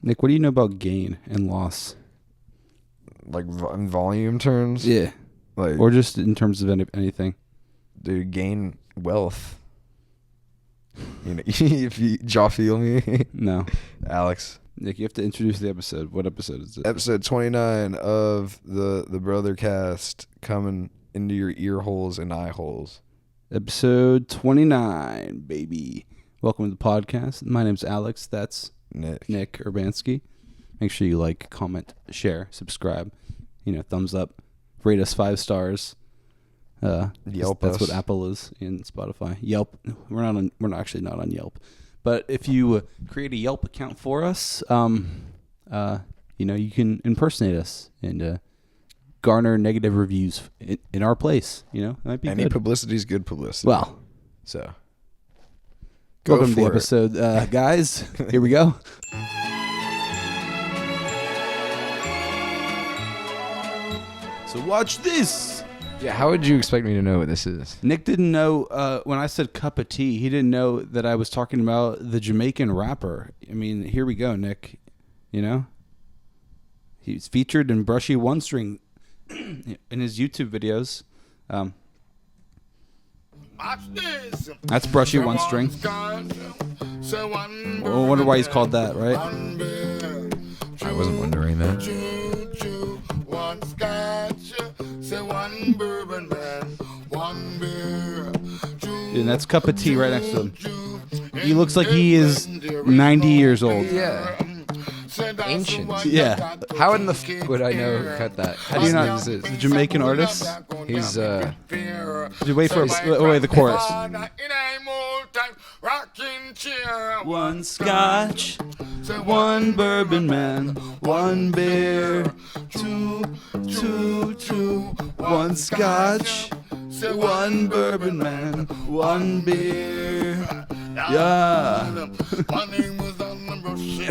Nick, what do you know about gain and loss? Like in volume terms? Yeah. Like, or just in terms of anything. Dude, gain wealth. You know, if you jaw feel me. No. Alex. Nick, you have to introduce the episode. What episode is it? Episode 29 of the Brother Cast, coming into your ear holes and eye holes. Episode 29, baby. Welcome to the podcast. My name's Alex. That's Nick Urbanski. Make sure you like, comment, share, subscribe. Thumbs up. Rate us 5 stars. Yelp That's us. what Apple is in Spotify. Yelp. We're actually not on Yelp. But if you create a Yelp account for us, you can impersonate us and garner negative reviews in our place. It might be Any good. publicity is good publicity. Well, so welcome to the episode, guys. Here we go. So watch this. Yeah, how would you expect me to know what this is? Nick didn't know when I said cup of tea. He didn't know that I was talking about the Jamaican rapper. I mean, here we go, Nick. He's featured in Brushy One String in his YouTube videos. That's Brushy One String. I wonder why he's called that, right? I wasn't wondering that. And that's cup of tea right next to him. He looks like he is 90 years old. Yeah. Ancient. Yeah. How in the would I know who cut that? How do you not? The Jamaican artist? He's Wait for the chorus. One scotch, one bourbon man, one beer, two. One scotch, one bourbon man, one beer. Yeah.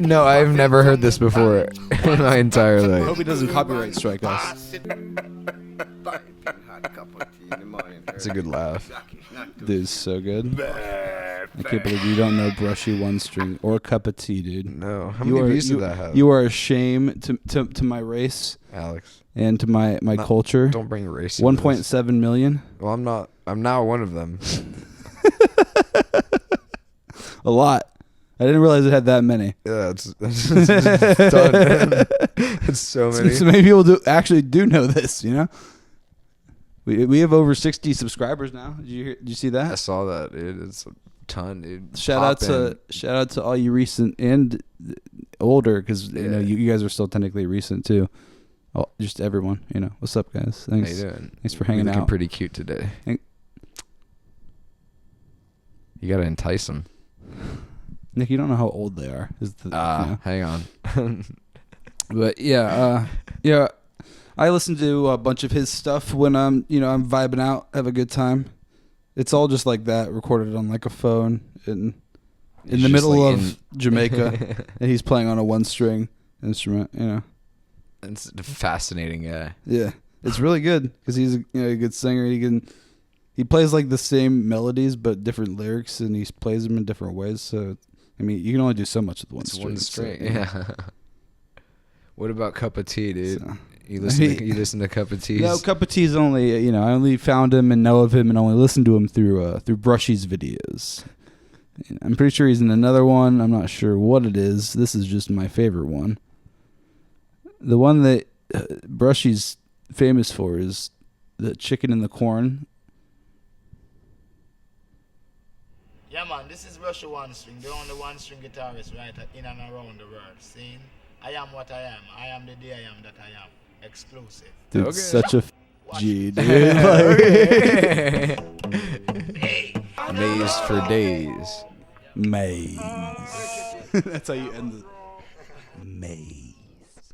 No, I've never heard this before in my entire I life. hope he doesn't copyright strike us. It's a good laugh. Dude, it's so good. I can't believe you don't know Brushy One String or Cup of Tea, dude. No, how many views did that have? You are a shame to my race, Alex, and to my culture. Don't bring race. 1.7 million. Well, I'm not. I'm now one of them. A lot. I didn't realize it had that many. Yeah, it's done. It's so many. So many people do know this. We have over 60 subscribers now. Did you see that? I saw that, dude. It's a ton, dude. Shout out to all you recent and older, because you guys are still technically recent too. Oh, just everyone. What's up, guys? Thanks. How you doing? Thanks for hanging looking out. Pretty cute today. You gotta entice them. Nick, you don't know how old they are. Hang on. But yeah. I listen to a bunch of his stuff when I'm vibing out, have a good time. It's all just like that, recorded on like a phone in the middle of Jamaica, and he's playing on a 1-string instrument. It's a fascinating guy. Yeah, it's really good because he's a good singer. He plays like the same melodies but different lyrics, and he plays them in different ways. So you can only do so much with one string. So, yeah. What about Cup of Tea, dude? So, you listen to Cup of Tea? No, Cup of Tea's only I only found him and know of him and only listened to him through Brushy's videos. I'm pretty sure he's in another one. I'm not sure what it is. This is just my favorite one. The one that Brushy's famous for is the chicken and the corn. Yeah, man, this is Brushy One String, the only one-string guitarist right in and around the world. See, I am what I am. I am the day I am that I am. Exclusive. Dude, okay. Such a G, dude. Maze for days. Maze. That's how you end it. Maze.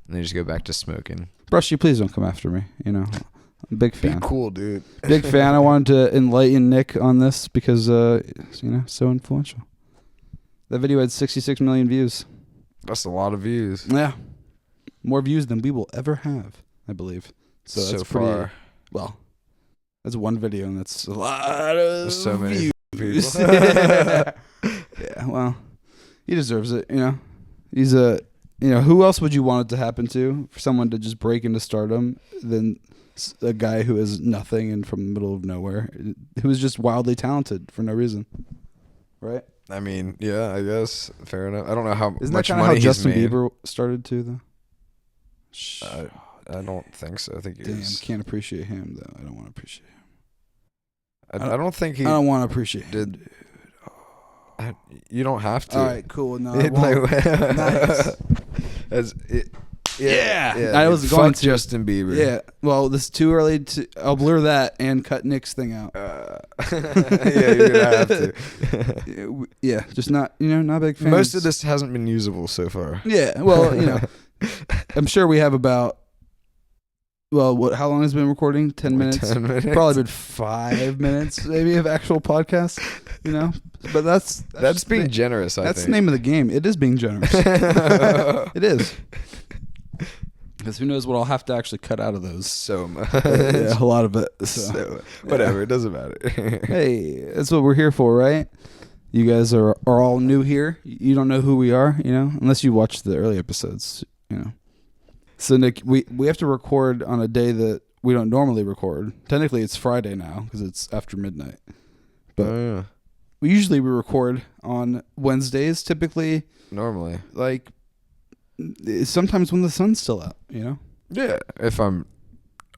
And they just go back to smoking. Brushy, please don't come after me. I'm a big fan. Be cool, dude. Big fan. I wanted to enlighten Nick on this because, so influential. That video had 66 million views. That's a lot of views. Yeah. More views than we will ever have, I believe. So that's far. Well, that's one video, and that's a lot of so many views. people. Yeah, well, he deserves it, He's a who else would you want it to happen to? For someone to just break into stardom than a guy who is nothing and from the middle of nowhere, who is just wildly talented for no reason, right? I mean, yeah, I guess fair enough. I don't know how Isn't much that money how Justin he's made. Bieber started too, though? I don't think so. I think Damn, he's. can't appreciate him though. I don't want to appreciate him. I don't think he I don't want to appreciate him. did. Dude. You don't have to. All right, cool. No, I It, won't. Nice. Yeah. I wasn't fuck going to. Justin Bieber. Yeah. Well, this is too early to. I'll blur that and cut Nick's thing out. Yeah, you're gonna have to. Yeah, just not. Not big fans. Most of this hasn't been usable so far. Yeah. Well, I'm sure we have about. Well, how long has it been recording? 10 minutes? 10 minutes. Probably been 5 minutes, maybe, of actual podcast. But that's being generous. That's I the think. name of the game. It is being generous. It is. Because who knows what I'll have to actually cut out of those. So much. Yeah, a lot of it. So, whatever. It doesn't matter. Hey, that's what we're here for, right? You guys are all new here. You don't know who we are, unless you watched the early episodes, So, Nick, we have to record on a day that we don't normally record. Technically, it's Friday now because it's after midnight. But we usually record on Wednesdays, typically. Normally. Like, sometimes when the sun's still out, Yeah, if I'm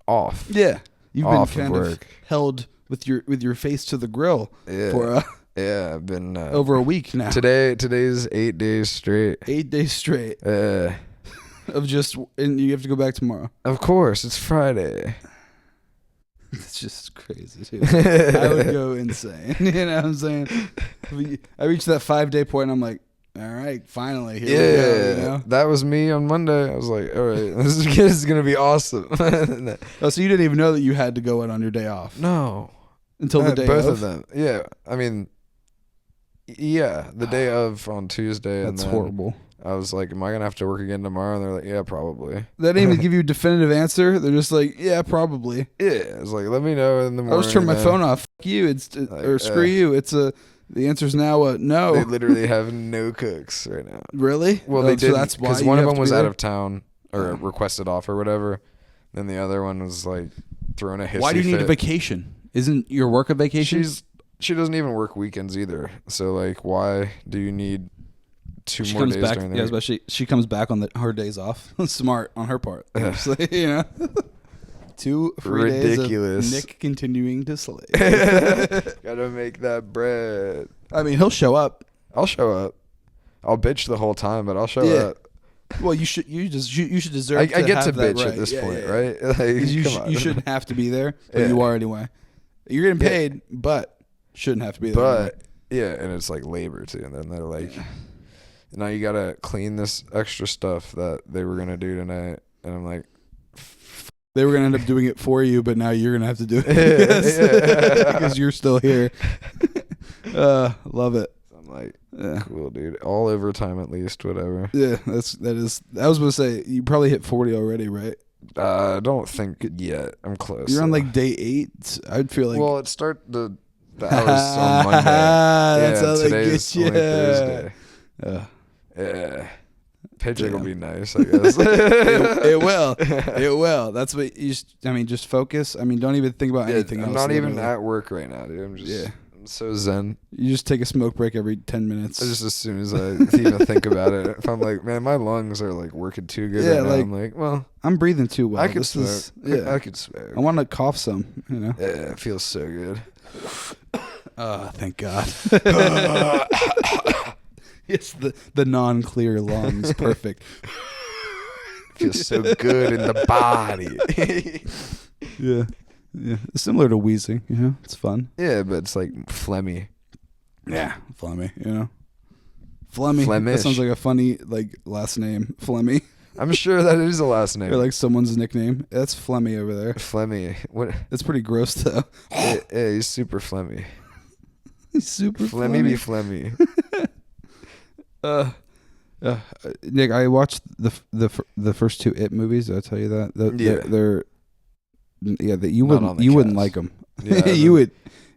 off. Yeah. You've Off been of kind of work. held with your face to the grill Yeah. for Yeah, I've been over a week now. Today's 8 days straight. 8 days straight of just, and you have to go back tomorrow. Of course, it's Friday. It's just crazy, dude. I would go insane. You know what I'm saying? I reached that 5-day point and I'm like, all right, finally, here we go. That was me on Monday. I was like, all right, this is going to be awesome. Oh, so you didn't even know that you had to go in on your day off? No. Until the day both of? of them. Yeah. I mean, yeah, the day of on Tuesday. That's and then horrible. I was like, am I going to have to work again tomorrow? And they're like, yeah, probably. They didn't even give you a definitive answer. They're just like, yeah, probably. Yeah. It's like, let me know in the morning. I'll just turn my phone off. Fuck you. Or screw you. The answer's now no. They literally have no cooks right now. Really? Well, they so did that's why because you one of have them to was be out there? of town or requested off or whatever. Then the other one was like throwing a hissy Why do you need a fit. vacation? Isn't your work a vacation? She doesn't even work weekends either. So like, why do you need two She more comes days back. during the Yeah, week? especially she comes back on her days off. Smart on her part. Obviously, 2 free Ridiculous. days of Nick continuing to slay. Gotta make that bread. I mean, he'll show up. I'll show up. I'll bitch the whole time, but I'll show Yeah. up. Well, you should deserve. I get to have that bitch right. at this Yeah, point, yeah. right? Like, 'Cause come on. you shouldn't have to be there, but Yeah. you are anyway. You're getting Yeah. paid, but shouldn't have to be there. anyway. But yeah, and it's like labor too. And then they're like, now you gotta clean this extra stuff that they were gonna do tonight. And I'm like, They were gonna end up doing it for you, but now you're gonna have to do it Yeah. because you're still here. Love it. I'm like, Yeah. cool, dude. All overtime at least, whatever. Yeah, that is. I was gonna say you probably hit 40 already, right? I don't think yet. I'm close. You're on though. like day 8. I'd feel like. well, the hours on Monday. That's how they today's get you. only Thursday. Yeah. Paycheck will Damn. be nice, I guess. it will. It will. That's what you. Just focus. Don't even think about anything I'm else. not even literally. at work right now, dude. I'm just. Yeah. I'm so zen. You just take a smoke break every 10 minutes. Just as soon as I even think about it, if I'm like, man, my lungs are like working too good right now. I'm like, well, I'm breathing too well. I could This smoke. is- yeah. I could smoke. I want to cough some. Yeah, it feels so good. Thank God. It's the non-clear lungs. Perfect. Feels so good in the body. Yeah. Yeah. It's similar to wheezing, It's fun. Yeah, but it's like phlegmy. Yeah. Flemmy, Flemmy. That Flemish. sounds like a funny last name. Flemmy. I'm sure that is a last name. Or like someone's nickname. That's Flemmy over there. Phlegmy. What? That's pretty gross though. Yeah, he's super phlegmy. He's super Phlegmy be phlegmy. Nick, I watched the first 2 It movies. Did I tell you that? Yeah. They're that you Not on wouldn't the you wouldn't cast. like them. Yeah, you would.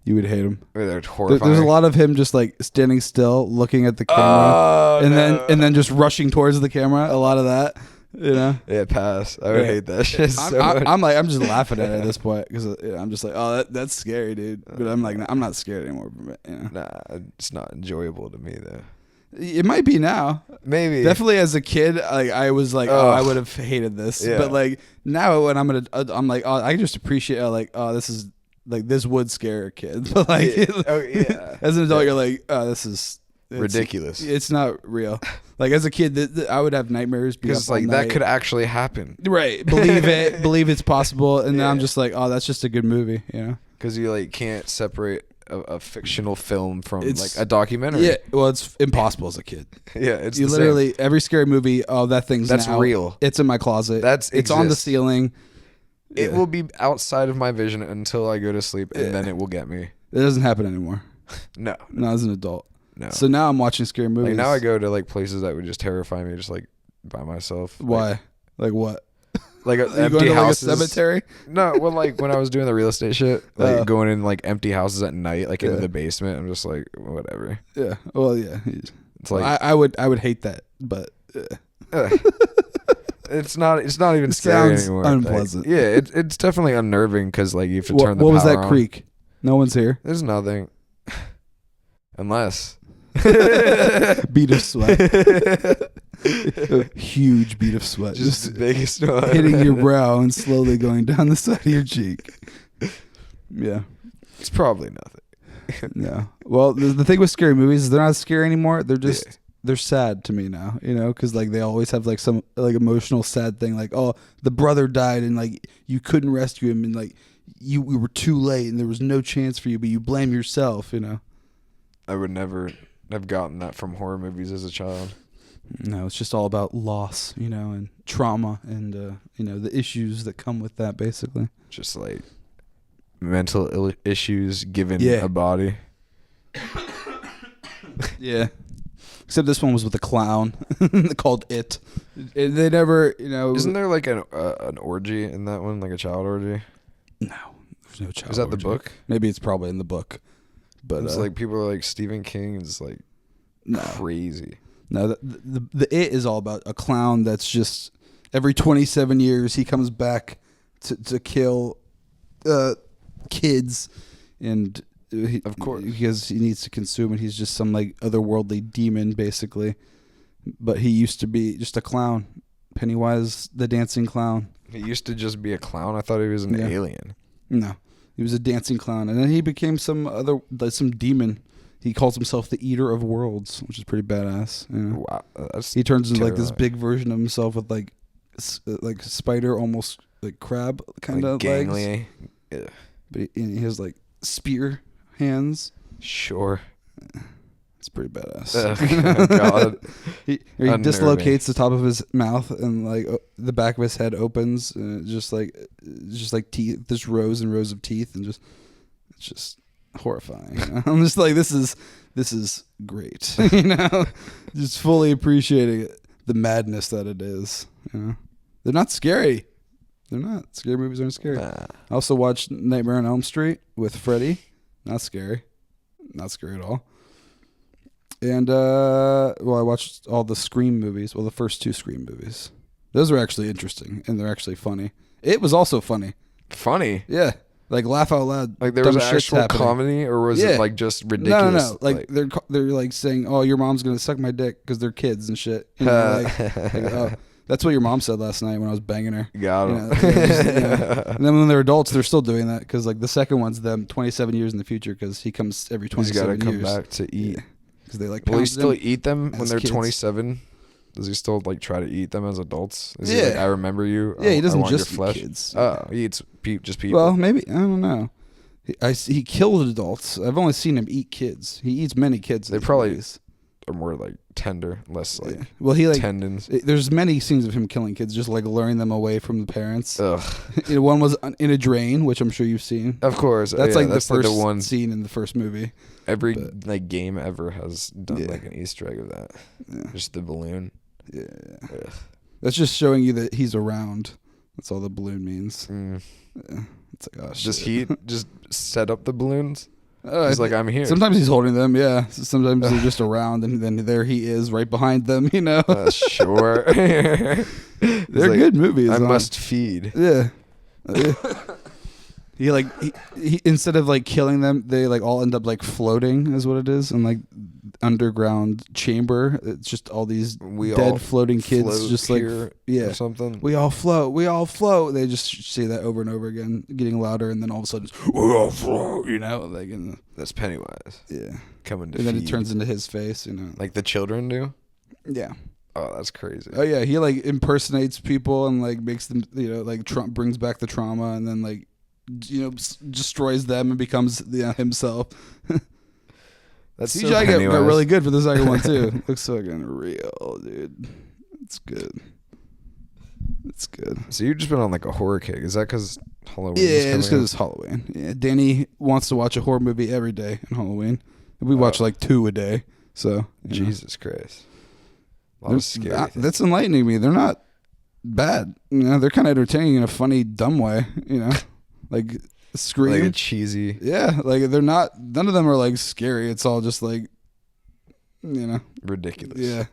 you would hate him. They're horrifying. There's a lot of him just like standing still, looking at the camera, and then just rushing towards the camera. A lot of that, you know. Yeah, pass. I would hate that shit so much. I'm just laughing at it at this point because I'm just like, oh, that's scary, dude. But I'm like, I'm not scared anymore. You know? Nah, it's not enjoyable to me though. It might be now. Maybe. Definitely as a kid, like I was like, oh, I would have hated this. Yeah. But like now, when I'm like, oh, I just appreciate, like, oh, this is like this would scare a kid. But like, as an adult, you're like, oh, this is ridiculous. It's not real. Like as a kid, I would have nightmares because like that could actually happen. Right. Believe it. Believe it's possible. And now I'm just like, oh, that's just a good movie. You know. Because you like can't separate a fictional film from like a documentary. Yeah, well, it's impossible as a kid. Yeah, it's you literally every scary movie. Oh, that's now, real. It's in my closet. It's on the ceiling. It will be outside of my vision until I go to sleep, and then it will get me. It doesn't happen anymore. No, not as an adult. No. So now I'm watching scary movies. Like now I go to like places that would just terrify me, just like by myself. Why? Like what? Like empty houses, like a cemetery. No, well, like when I was doing the real estate shit, like going in like empty houses at night, like into the basement. I'm just like, whatever. Yeah. Well, yeah. It's like I would hate that, but it's not even scary anymore. Unpleasant. Like, yeah, it's definitely unnerving because like you have to turn the power on. What was that creak? No one's here. There's nothing, unless bead of sweat. Huge bead of sweat, just the biggest one, hitting your brow and slowly going down the side of your cheek. Yeah, it's probably nothing. No. Well, the thing with scary movies is they're not scary anymore. They're just they're sad to me now. You know, because like they always have like some like emotional sad thing, like, oh, the brother died and like you couldn't rescue him and like we were too late and there was no chance for you, but you blame yourself. You know. I would never have gotten that from horror movies as a child. No, it's just all about loss, you know, and trauma and, you know, the issues that come with that, basically. Just like mental issues given a body. Yeah. Except this one was with a clown called It. They never, you know. Isn't there like an orgy in that one, like a child orgy? No, there's no child Is that orgy. the book? Maybe it's probably in the book. But it's like people are like Stephen King is like crazy. No, the It is all about a clown that's just every 27 years he comes back to kill kids, and of course because he needs to consume it. He's just some like otherworldly demon basically, but he used to be just a clown, Pennywise the dancing clown. He used to just be a clown. I thought he was an alien. No, he was a dancing clown, and then he became some demon. He calls himself the Eater of Worlds, which is pretty badass. You know? Wow, he turns into like this big version of himself with like spider, almost like crab kind of legs. Yeah. But he has like spear hands. Sure. It's pretty badass. Oh, God. he dislocates the top of his mouth and like the back of his head opens and just like teeth, just rows and rows of teeth, and it's just horrifying. You know? I'm just like, this is great. You know, just fully appreciating it, the madness that it is. You know, they're not scary. They're not. Scary movies aren't scary. I also watched Nightmare on Elm Street with Freddy. Not scary. Not scary at all. And I watched all the Scream movies. Well, the first two Scream movies. Those are actually interesting and they're actually funny. It was also funny. Funny? Yeah. Like laugh out loud. Like there was actual comedy, or was it like just ridiculous? No. Like they're like saying, "Oh, your mom's gonna suck my dick" because they're kids and shit. You know, oh, that's what your mom said last night when I was banging her. Got him. You know, and then when they're adults, they're still doing that because like the second one's them 27 years in the future because he comes every 27 years. He's got to come back to eat. Because they like. Will he still eat them when they're 27? Does he still like try to eat them as adults? Is he like, I remember you. Yeah, he doesn't I just eat your flesh. Kids. Oh, he eats just people. Well, maybe I don't know. He killed adults. I've only seen him eat kids. He eats many kids. They probably are more like tender, less like he like tendons. There's many scenes of him killing kids, just like luring them away from the parents. Ugh. One was in a drain, which I'm sure you've seen. Of course, that's like the first scene in the first movie. Every like game ever has done like an Easter egg of that. Yeah. Just the balloon. Yeah. Ugh. That's just showing you that he's around. That's all the balloon means. Yeah. It's like, oh, Does he just set up the balloons? He's like, I'm here. Sometimes he's holding them, yeah. Sometimes they're just around, and then there he is right behind them, you know? Sure. They're good movies. I must feed. Yeah. He instead of like killing them, they like all end up like floating, is what it is, in like underground chamber. It's just all these dead floating kids, just like or something. We all float. They just say that over and over again, getting louder, and then all of a sudden, we all float. You know, like that's Pennywise. Yeah, coming to and then feed. it turns into his face. You know, like the children do. Yeah. Oh, that's crazy. Oh yeah, he like impersonates people and like makes them, you know, like brings back the trauma, and then like, you know, destroys them and becomes himself. That's CGI got really good for the second one too. Looks fucking real, dude. It's good. It's good. So you've just been on like a horror kick. Is that because Halloween? Yeah, it's because it's Halloween. Yeah, Danny wants to watch a horror movie every day on Halloween. We watch like 2 a day. So Jesus Christ. A lot of scary things. That's enlightening me. They're not bad. You know, they're kind of entertaining in a funny, dumb way. You know, like Scream, like a cheesy. Yeah, like they're not. None of them are like scary. It's all just like, you know, ridiculous. Yeah,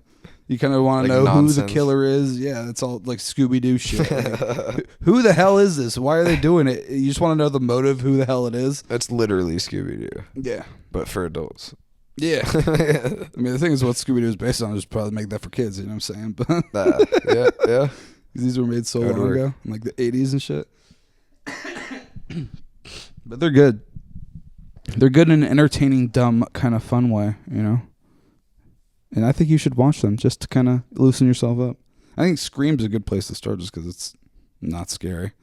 you kind of want to know nonsense. Who the killer is. Yeah, it's all like Scooby Doo shit. Like, who the hell is this? Why are they doing it? You just want to know the motive. Who the hell it is? That's literally Scooby Doo. Yeah, but for adults. Yeah. I mean, the thing is, what Scooby Doo is based on is probably make that for kids. You know what I'm saying? But yeah. These were made so long ago, in like the 80s and shit. But they're good. They're good in an entertaining, dumb, kind of fun way, you know? And I think you should watch them just to kind of loosen yourself up. I think Scream's a good place to start just because it's not scary.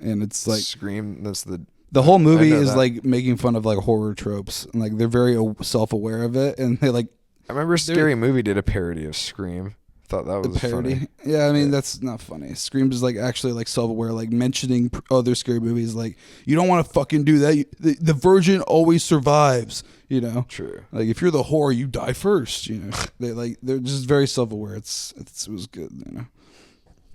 And it's like... Scream, that's the whole movie is like making fun of like horror tropes. And like they're very self-aware of it. And they like... I remember Scary Movie did a parody of Scream. Thought that was parody. Funny. Yeah, I mean that's not funny. Scream is like actually like self-aware, like mentioning other scary movies. Like you don't want to fucking do that. The virgin always survives. You know. True. Like if you're the whore, you die first. You know. They're just very self-aware. It was good. You know.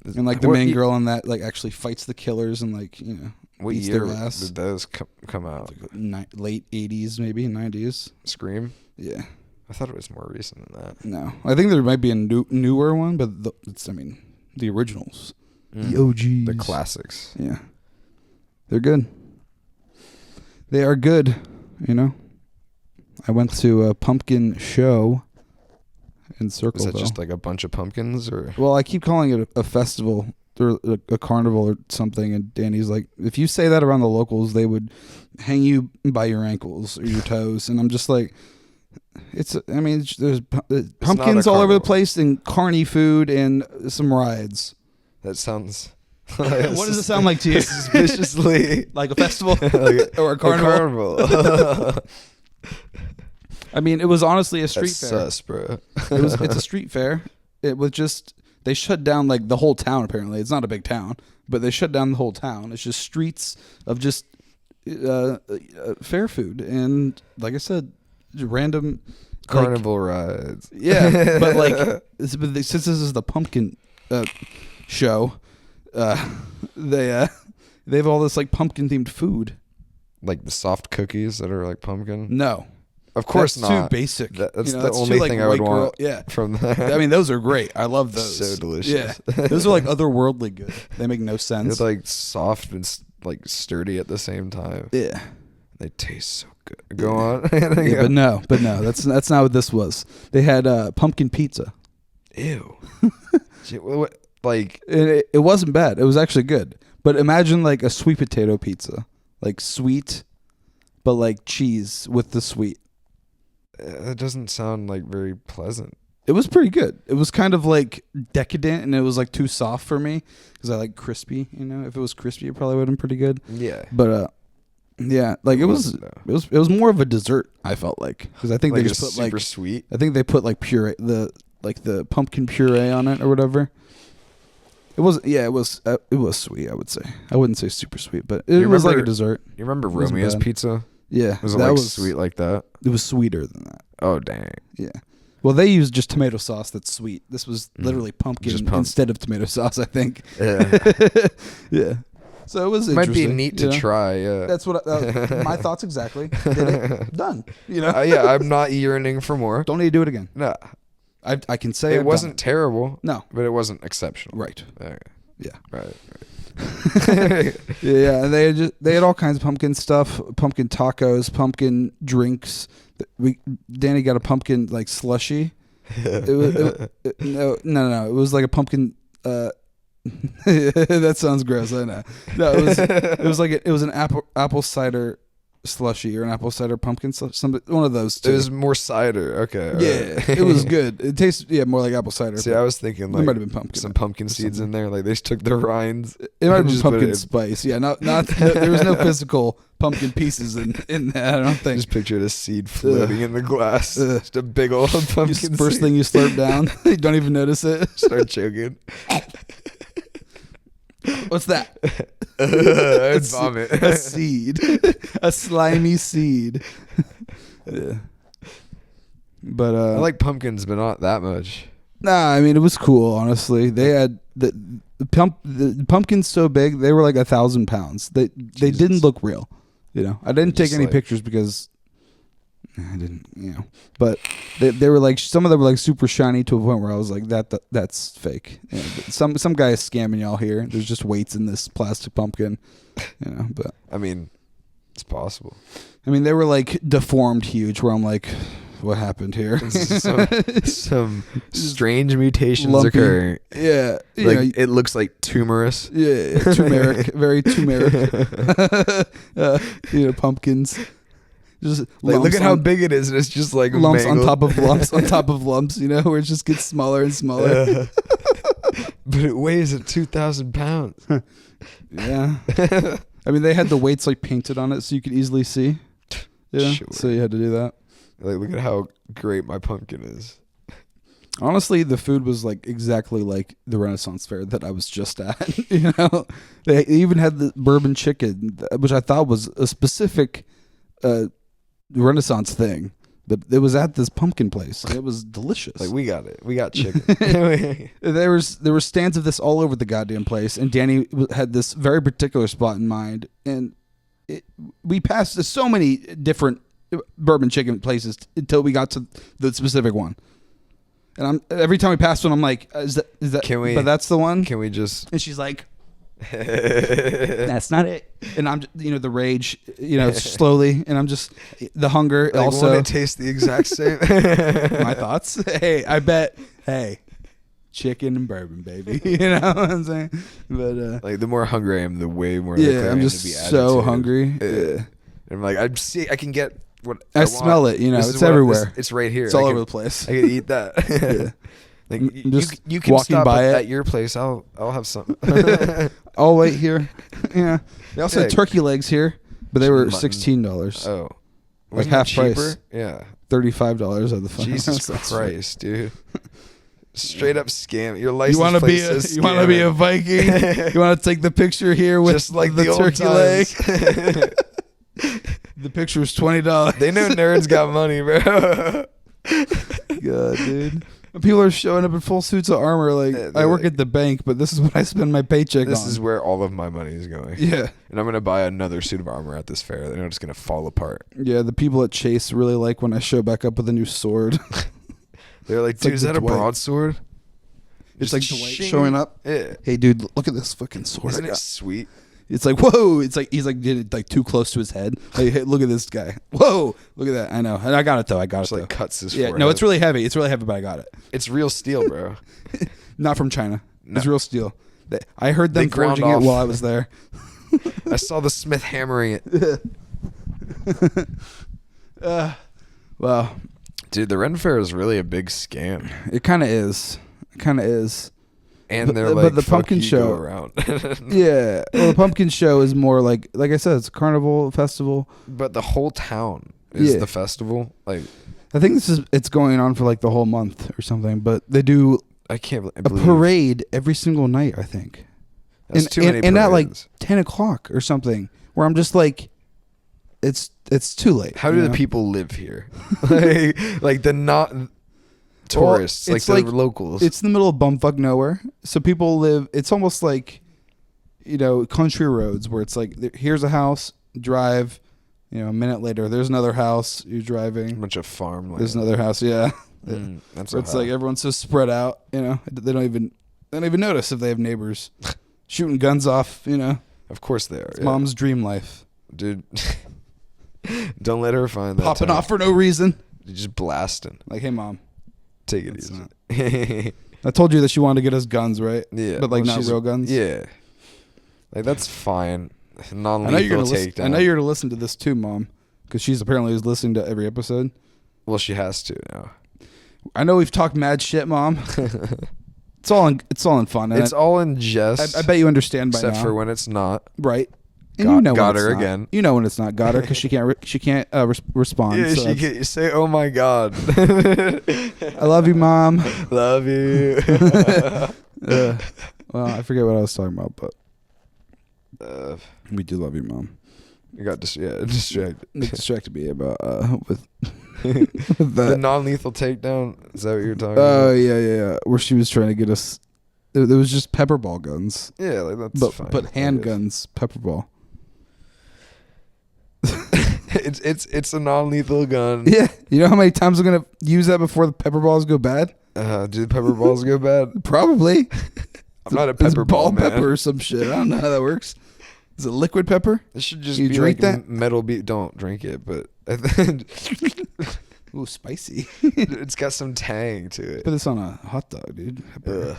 And like the main girl in that like actually fights the killers and like, you know, what beats year their ass. did those come out? Like late 80s, maybe 90s. Scream. Yeah. I thought it was more recent than that. No, I think there might be a newer one, but the originals, the OGs, the classics. Yeah, they're good. They are good. You know, I went to a pumpkin show in Circleville. Is that just like a bunch of pumpkins, or? Well, I keep calling it a festival or a carnival or something, and Danny's like, if you say that around the locals, they would hang you by your ankles or your toes, and I'm just like. There's pumpkins all over the place and carny food and some rides. That sounds... What does it sound like to you? Suspiciously... like a festival? Or a carnival? I mean, it was honestly a street fair. Sus, bro. It's a street fair. It was just... They shut down like the whole town, apparently. It's not a big town, but they shut down the whole town. It's just streets of just fair food. And like I said... random carnival rides. Yeah, but like since this is the pumpkin show, they have all this like pumpkin themed food, like the soft cookies that are like pumpkin. No, of course that's not. Too basic. That's the only thing I would want. Yeah, from that. I mean, those are great. I love those. So delicious. Yeah, those are like otherworldly good. They make no sense. They're like soft and like sturdy at the same time. Yeah, they taste so good. Go on. Yeah, but no, that's not what this was. They had pumpkin pizza. Ew. What, like it wasn't bad. It was actually good. But imagine like a sweet potato pizza, like sweet, but like cheese with the sweet. That doesn't sound like very pleasant. It was pretty good. It was kind of like decadent, and it was like too soft for me because I like crispy. You know, if it was crispy, it probably would have been pretty good. Yeah. But yeah, like it was more of a dessert. I felt like because I think like they just put super like sweet. I think they put like puree, the pumpkin puree on it or whatever. It was sweet. I would say I wouldn't say super sweet, but it was like a dessert. You remember Romeo's pizza? Yeah, was it like sweet like that? It was sweeter than that. Oh dang! Yeah. Well, they used just tomato sauce that's sweet. This was literally pumpkin instead of tomato sauce, I think. Yeah. Yeah. So it was Might be interesting, neat you to know? try. Yeah. That's what my thoughts exactly. Did it, done. You know. Yeah, I'm not yearning for more. Don't need to do it again. No, I can say it I've wasn't done terrible. No. but it wasn't exceptional. Right. Okay. Yeah. Right. Yeah, and they had all kinds of pumpkin stuff, pumpkin tacos, pumpkin drinks. Danny got a pumpkin like slushy. No. It was like a pumpkin. That sounds gross. I know. No, it was an apple cider slushy or an apple cider pumpkin slush. One of those two. It was more cider. Okay. Yeah, right. it was good. It tasted more like apple cider. See, I was thinking there like might have been pumpkin some pumpkin seeds in there. Like they just took the rinds. It might have been just put pumpkin it in. spice. Yeah, not there was no physical pumpkin pieces in that. I don't think. Just pictured a seed floating in the glass. Just a big old pumpkin First seed. thing you slurp down, you don't even notice it. Start choking. What's that? I'd vomit. A seed, a slimy seed. Yeah. But I like pumpkins, but not that much. nah, I mean it was cool. Honestly, they had the pumpkins so big they were like 1,000 pounds. They didn't look real. You know, I didn't take Just any like- pictures because I didn't. You know, but they were like some of them were like super shiny to a point where I was like that's fake. You know, some guy is scamming y'all here. There's just weights in this plastic pumpkin. You know, but I mean, it's possible. I mean they were like deformed huge. Where I'm like, what happened here? Some strange mutations Lumpy. occurring. Yeah, you Like know, it looks like tumorous. yeah, turmeric, very turmeric. Pumpkins. Just Like look lumps at how on- big it is, and it's just like lumps on mangled. top of lumps on top of lumps. You know, where it just gets smaller and smaller. But it weighs at 2,000 pounds. Yeah. I mean, they had the weights like painted on it so you could easily see. Yeah. Sure. So you had to do that. Like look at how great my pumpkin is. Honestly, the food was like exactly like the Renaissance fair that I was just at. You know, they even had the bourbon chicken, which I thought was a specific Renaissance thing, but it was at this pumpkin place. It was delicious. Like we got it. We got chicken. There were stands of this all over the goddamn place, and Danny had this very particular spot in mind, and we passed so many different bourbon chicken places until we got to the specific one. And every time we passed one, I'm like, is that? Can we? But that's the one. Can we just? And she's like, that's not it. And I'm, the rage, slowly, and I'm just the hunger. Like, also, won't it taste the exact same? my thoughts. Hey, I bet. Hey, chicken and bourbon, baby. You know what I'm saying? But like the more hungry I am, the way more likely I I'm am just to be so agitated. hungry. Yeah. And I'm like, I can get what I want. smell it. This It's is what everywhere. it's right here. It's all I over can- the place. I can eat that. Yeah. Like I'm just you can walking stop by at it. your place. I'll have some. I'll wait here. Yeah. They also had Yeah. turkey legs here, but they were Mutton. $16. Oh, Like wasn't half that cheaper? price. Yeah. $35 at the fucking Jesus That's Christ, dude. Straight up scam. Your right. license You want to plate be says you want to be a scamming. Viking? You want to take the picture here with Just like the the old turkey leg? times. The picture is $20. They know nerds got money, bro. God, dude. People are showing up in full suits of armor. Like, Yeah, I they're work like- at the bank, but this is what I spend my paycheck This on. is where all of my money is going. Yeah. And I'm going to buy another suit of armor at this fair. They're just going to fall apart. Yeah, the people at Chase really like when I show back up with a new sword. They're like, It's dude, like is the that a Dwight. broadsword? It's Just like Dwight shing. showing up. Yeah. Hey, dude, look at this fucking sword. Isn't I it got. sweet? It's like, whoa. It's like, he's like, did it like too close to his head. Like, hey, look at this guy. Whoa. Look at that. I know. And I got it, though. I got Just it, like though. cuts his Yeah, forehead. no, it's really heavy. It's really heavy, but I got it. It's real steel, bro. Not from China. No. It's real steel. I heard them They ground forging it off. while I was there. I saw the smith hammering it. Well, Dude, the Ren Fair is really a big scam. it kind of is. It kind of is. And they're But like, the fuck pumpkin you, show- go around. Yeah. Well, the pumpkin show is more like I said, it's a carnival festival. But the whole town is Yeah. the festival. Like, I think it's going on for like the whole month or something, but they do I can't a believe parade every single night, I think. That's too many and at like parades. 10 o'clock or something, where I'm just like, it's too late. How you do know? the people live here? like the not tourists, like it's the like- locals. It's in the middle of bumfuck nowhere, so people live. It's almost like country roads where it's like, here's a house, drive, a minute later, there's another house, you're driving. A bunch of farmland. There's another house, yeah. That's where it's like everyone's so spread out, they don't even notice if they have neighbors shooting guns off, Of course they are. It's mom's dream life. Dude, don't let her find that. Popping off for no reason. You're just blasting. Like, hey, mom. Take it easy. I told you that she wanted to get us guns, right? Yeah. But, not real guns? Yeah. Like, that's fine. Non-lethal takedown. I know you're going to listen to this too, Mom, because she's apparently listening to every episode. Well, she has to now. I know we've talked mad shit, Mom. It's all in fun. It's all in jest. I bet you understand by now. Except for when it's not. Right. And got her again. You know when it's not. Got her because she can't respond. Yeah, so you say, "Oh my God." I love you, Mom. Love you. Well, I forget what I was talking about, but we do love you, Mom. You got distracted. Distracted me about with the non-lethal takedown. Is that what you're talking about? Oh yeah. Where she was trying to get us. It was just pepper ball guns. Yeah, like that's fine. But handguns, pepper ball. It's a non-lethal gun. Yeah, you know how many times I'm gonna use that before the pepper balls go bad? Do the pepper balls go bad? Probably. I'm not a pepper ball man. Pepper or some shit. I don't know how that works. Is it liquid pepper? It should just you be drink like that? metal beat. Don't drink it, but ooh, spicy. It's got some tang to it. Put this on a hot dog, dude. Or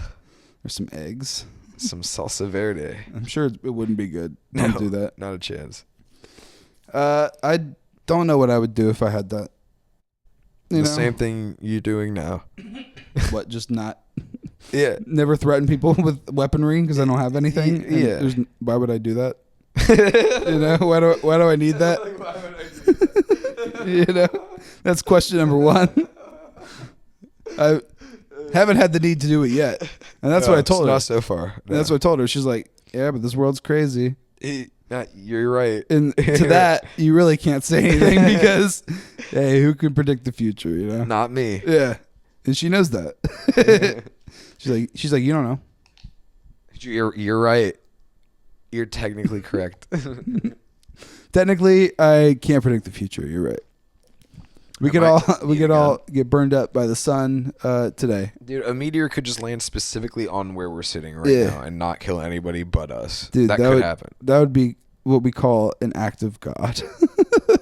some eggs. Some salsa verde. I'm sure it wouldn't be good. Don't do that. Not a chance. I don't know what I would do if I had that. The same thing you're doing now. What? Just not. Yeah. Never threaten people with weaponry because I don't have anything. Yeah. Why would I do that? Why do I need that? Why would I do that? That's question number one. I haven't had the need to do it yet, and that's what I told her. Not so far. No. That's what I told her. She's like, "Yeah, but this world's crazy." You're right. And to that, you really can't say anything because, hey, who can predict the future? Not me. Yeah, and she knows that. she's like, you don't know. You're right. You're technically correct. Technically, I can't predict the future. You're right. We could all get burned up by the sun today. Dude, a meteor could just land specifically on where we're sitting right now and not kill anybody but us. Dude, that could happen. That would be what we call an act of God.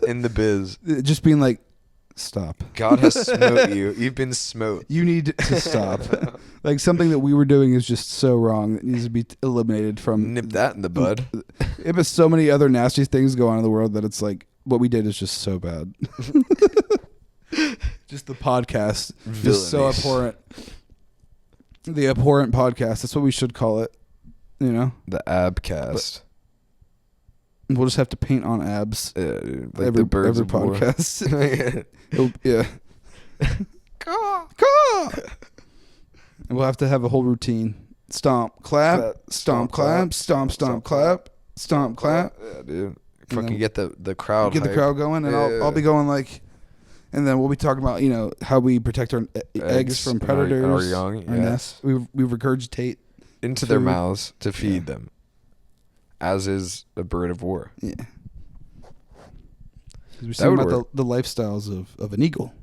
In the biz. Just being like, stop. God has smote you. You've been smote. You need to stop. Like something that we were doing is just so wrong that needs to be eliminated from. Nip that in the bud. If it's so many other nasty things go on in the world that it's like what we did is just so bad. Just the podcast is so abhorrent. The abhorrent podcast. That's what we should call it. The abcast. We'll just have to paint on abs. Yeah, dude, like every podcast. Yeah. Caw. And we'll have to have a whole routine. Stomp, clap, stomp, clap, stomp, clap, stomp, clap. Yeah, dude. Fucking get the crowd. Get the crowd going, and I'll be going like, and then we'll be talking about how we protect our eggs from predators. Our young, yes. We regurgitate into their mouths to feed them, as is a bird of war. Yeah. We're talking about the lifestyles of an eagle.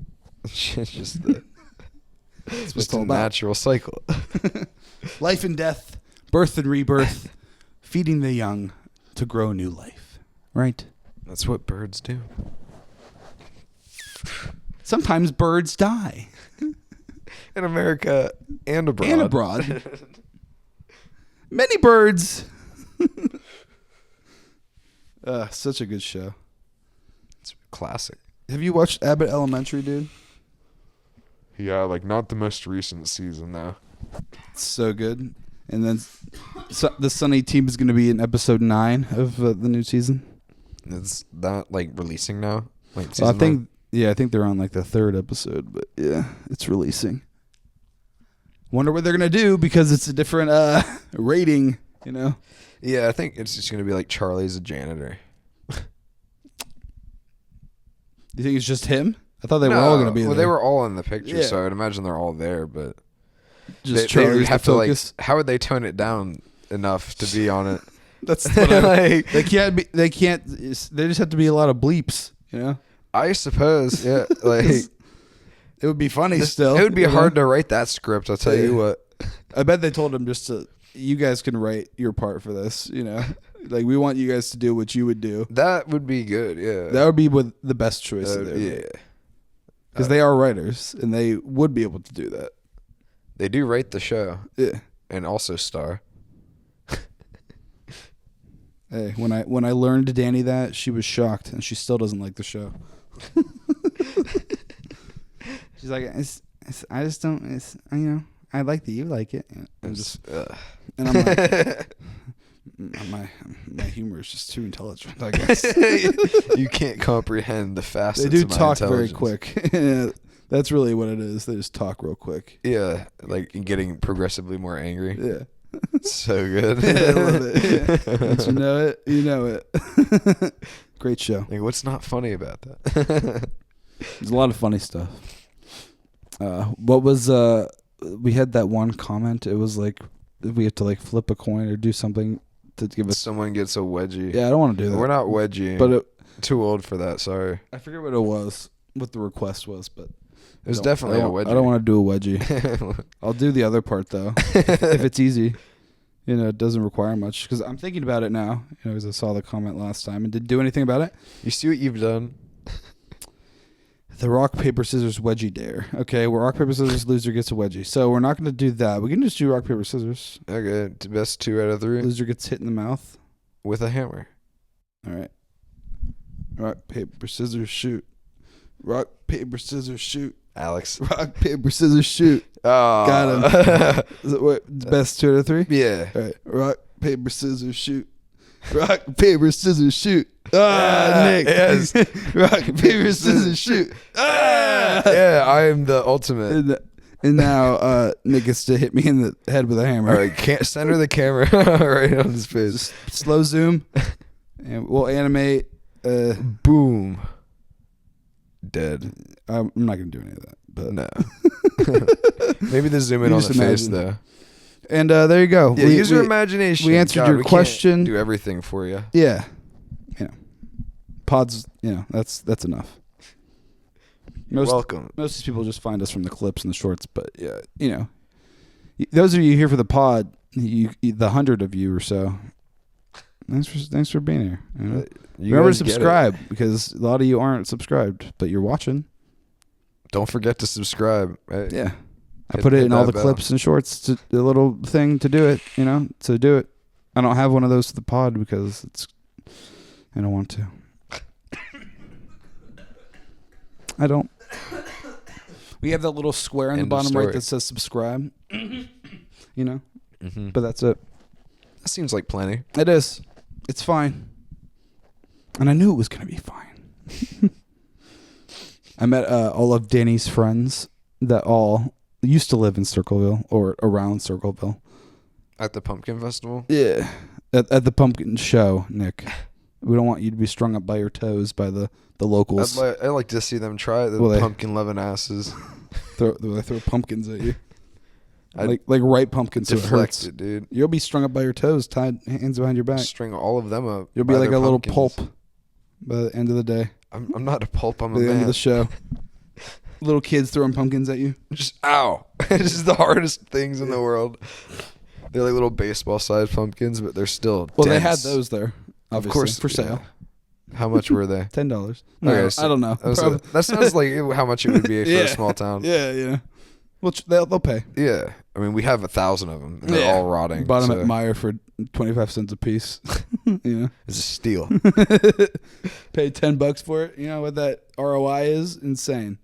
Just it's just a natural cycle. Life and death, birth and rebirth, feeding the young to grow new life. Right? That's what birds do. Sometimes birds die. In America and abroad. Many birds. Such a good show. It's classic. Have you watched Abbott Elementary, dude? Yeah, like not the most recent season though. It's so good. And then the Sunny team is going to be in episode 9 of the new season. Is that like releasing now? Like so I think they're on like the 3rd episode, but yeah, it's releasing. Wonder what they're going to do because it's a different rating, Yeah, I think it's just going to be like Charlie's a janitor. You think it's just him? I thought they were all going to be there. Well, they were all in the picture, so I'd imagine they're all there, but just Charlie's have to focus. how would they tone it down enough to be on it? That's what Like- they can't be. They can't. They just have to be a lot of bleeps. You know. I suppose, yeah. Like It would be funny still. it would be you know? hard to write that script. I'll tell you what. I bet they told him just to. You guys can write your part for this. You know, like we want you guys to do what you would do. That would be good. Yeah. That would be with the best choice. yeah. Because they are writers and they would be able to do that. They do write the show Yeah. and also star. Hey, when I learned Danny that, she was shocked, and she still doesn't like the show. She's like, I just don't. I like that you like it. And I'm just, and I'm like, my humor is just too intelligent. I guess You can't comprehend the facets. they do of my talk very intelligence. quick. That's really what it is. They just talk real quick. Yeah, like getting progressively more angry. Yeah. So good. I love it. Yeah. Once you know it, you know it. Great show. Like, what's not funny about that? There's a lot of funny stuff. What was we had that one comment. It was like we had to like flip a coin or do something to give us. Someone gets a wedgie. Yeah, I don't want to do that. We're not wedgie. But too old for that. Sorry. I forget what it was, what the request was, but It was definitely a wedgie. I don't want to do a wedgie. I'll do the other part though, if it's easy. You know, it doesn't require much because I'm thinking about it now. You know, because I saw the comment last time and didn't do anything about it. You see what you've done? The rock, paper, scissors wedgie dare. Okay, where rock, paper, scissors, loser gets a wedgie. So we're not going to do that. We can just do rock, paper, scissors. Okay, best 2 out of 3 Loser gets hit in the mouth. with a hammer. All right. Rock, paper, scissors, shoot. Rock, paper, scissors, shoot. Alex. Rock, paper, scissors, shoot. Oh. Got him. Is it what? Best 2 out of 3? Yeah. All right. Rock, paper, scissors, shoot. Rock, paper, scissors, shoot. Ah, Nick. Yes. Rock, paper, scissors, shoot. Ah! Yeah, I am the ultimate. And now Nick gets to hit me in the head with a hammer. All right, can't center the camera right on his face. Just slow zoom. And we'll animate. Boom. Dead. I'm not going to do any of that. But No. Maybe the zoom in You on just the face, imagine. though. And there you go. Yeah, use your imagination. we answered God, your we question. Can't do everything for you. Yeah. You know. Pods, that's enough. Welcome. Most of these people just find us from the clips and the shorts, but yeah, those of you here for the pod, the 100 of you or so, thanks for being here. You know? Remember to subscribe because a lot of you aren't subscribed, but you're watching. Don't forget to subscribe. Right? Yeah, I Hit- put it hit in all that the bell. clips and shorts. To the little thing to do it, to do it. I don't have one of those to the pod because I don't want to. I don't. We have that little square in the End of bottom story. right that says subscribe. Mm-hmm. But that's it. That seems like plenty. It is. It's fine. And I knew it was going to be fine. I met all of Danny's friends that all used to live in Circleville or around Circleville. At the Pumpkin Festival? Yeah. At the pumpkin show, Nick. We don't want you to be strung up by your toes by the locals. I'd like to see them try the Well, pumpkin loving asses. They throw pumpkins at you. I'd Like ripe pumpkins so it deflect hurts. it, dude. You'll be strung up by your toes, tied hands behind your back. String all of them up. You'll be by like a their little pumpkins. pulp by the end of the day. I'm not a pulp. I'm By a the end of man. the show. Little kids throwing pumpkins at you. Just ow. It's just the hardest things in the world. They're like little baseball-sized pumpkins, but they're still Well, they had dense. those there, obviously, Of course, for yeah. sale. How much were they? $10. No, Okay, so I don't know. that sounds like how much it would be for Yeah. a small town. Yeah. Well, they'll pay. Yeah. I mean, we have 1,000 of them. And they're Yeah. all rotting. Bought them so at Meijer for 25 cents a piece. It's a steal. Paid $10 for it. You know what that ROI is? Insane.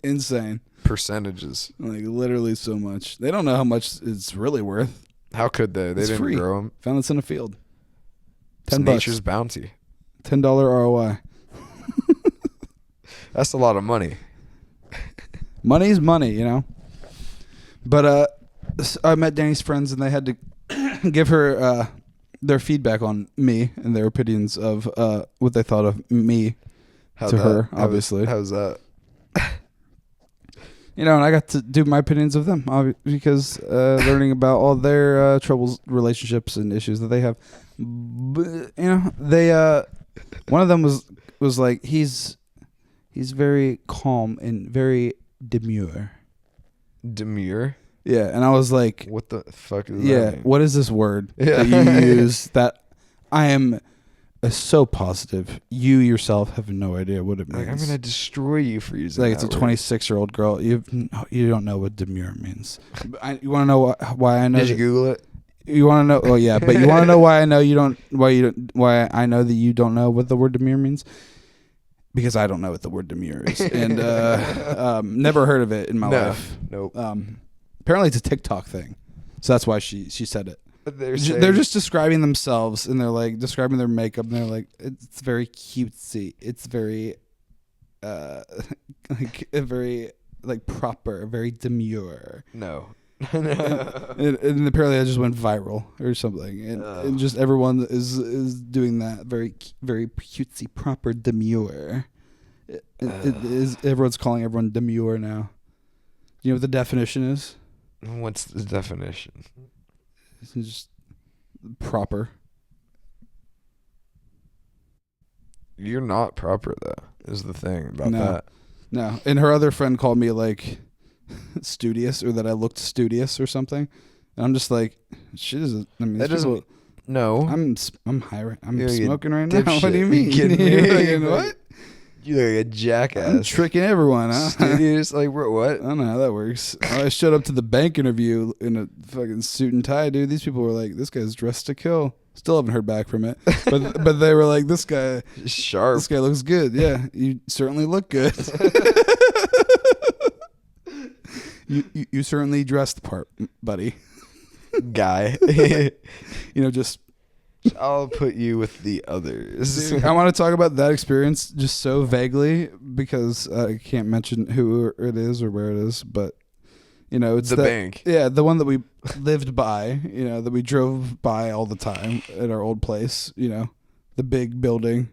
Insane. Percentages. Like literally so much. They don't know how much it's really worth. How could they? They It's didn't free. grow them. Found this in a field. It's $10. nature's bounty. $10 ROI. That's a lot of money. Money's money, But I met Danny's friends and they had to give her their feedback on me and their opinions of what they thought of me to her, obviously. How's that? and I got to do my opinions of them because learning about all their troubles, relationships, and issues that they have. But, they one of them was like he's very calm and very demure. Demure? Yeah, and I was like, what the fuck is that mean? What is this word that you use that I am so positive you yourself have no idea what it means. Like, I'm gonna destroy you for using like it's a 26-year-old girl. You don't know what demure means. You want to know why I know? Did you Google it? You want to know? Oh yeah, but you want to know why I know you don't? Why I know that you don't know what the word demure means? Because I don't know what the word demure is, and never heard of it in my life. Nope. Apparently, it's a TikTok thing, so that's why she said it. They're just describing themselves, and they're like describing their makeup, and they're like, it's very cutesy. It's very, like very like proper, very demure. No. and apparently, that just went viral or something, and just everyone is doing that very very cutesy, proper demure. It is everyone's calling everyone demure now. You know what the definition is? What's the definition? It's just proper. You're not proper though, is the thing about that. No. And her other friend called me like studious, or that I looked studious or something. And I'm just like, shit is it? I mean, that doesn't. No. I'm high. I'm smoking right now. Dipshit. What do you mean? You're like, what? You're like a jackass. I'm tricking everyone, huh? Studious, like what? I don't know how that works. I showed up to the bank interview in a fucking suit and tie, dude. These people were like, "This guy's dressed to kill." Still haven't heard back from it, but they were like, "This guy, sharp. This guy looks good." Yeah, you certainly look good. you certainly dressed the part, buddy. Guy. Just. I'll put you with the others. Dude, I want to talk about that experience just so vaguely because I can't mention who it is or where it is, but it's the bank. Yeah, the one that we lived by, that we drove by all the time at our old place, the big building.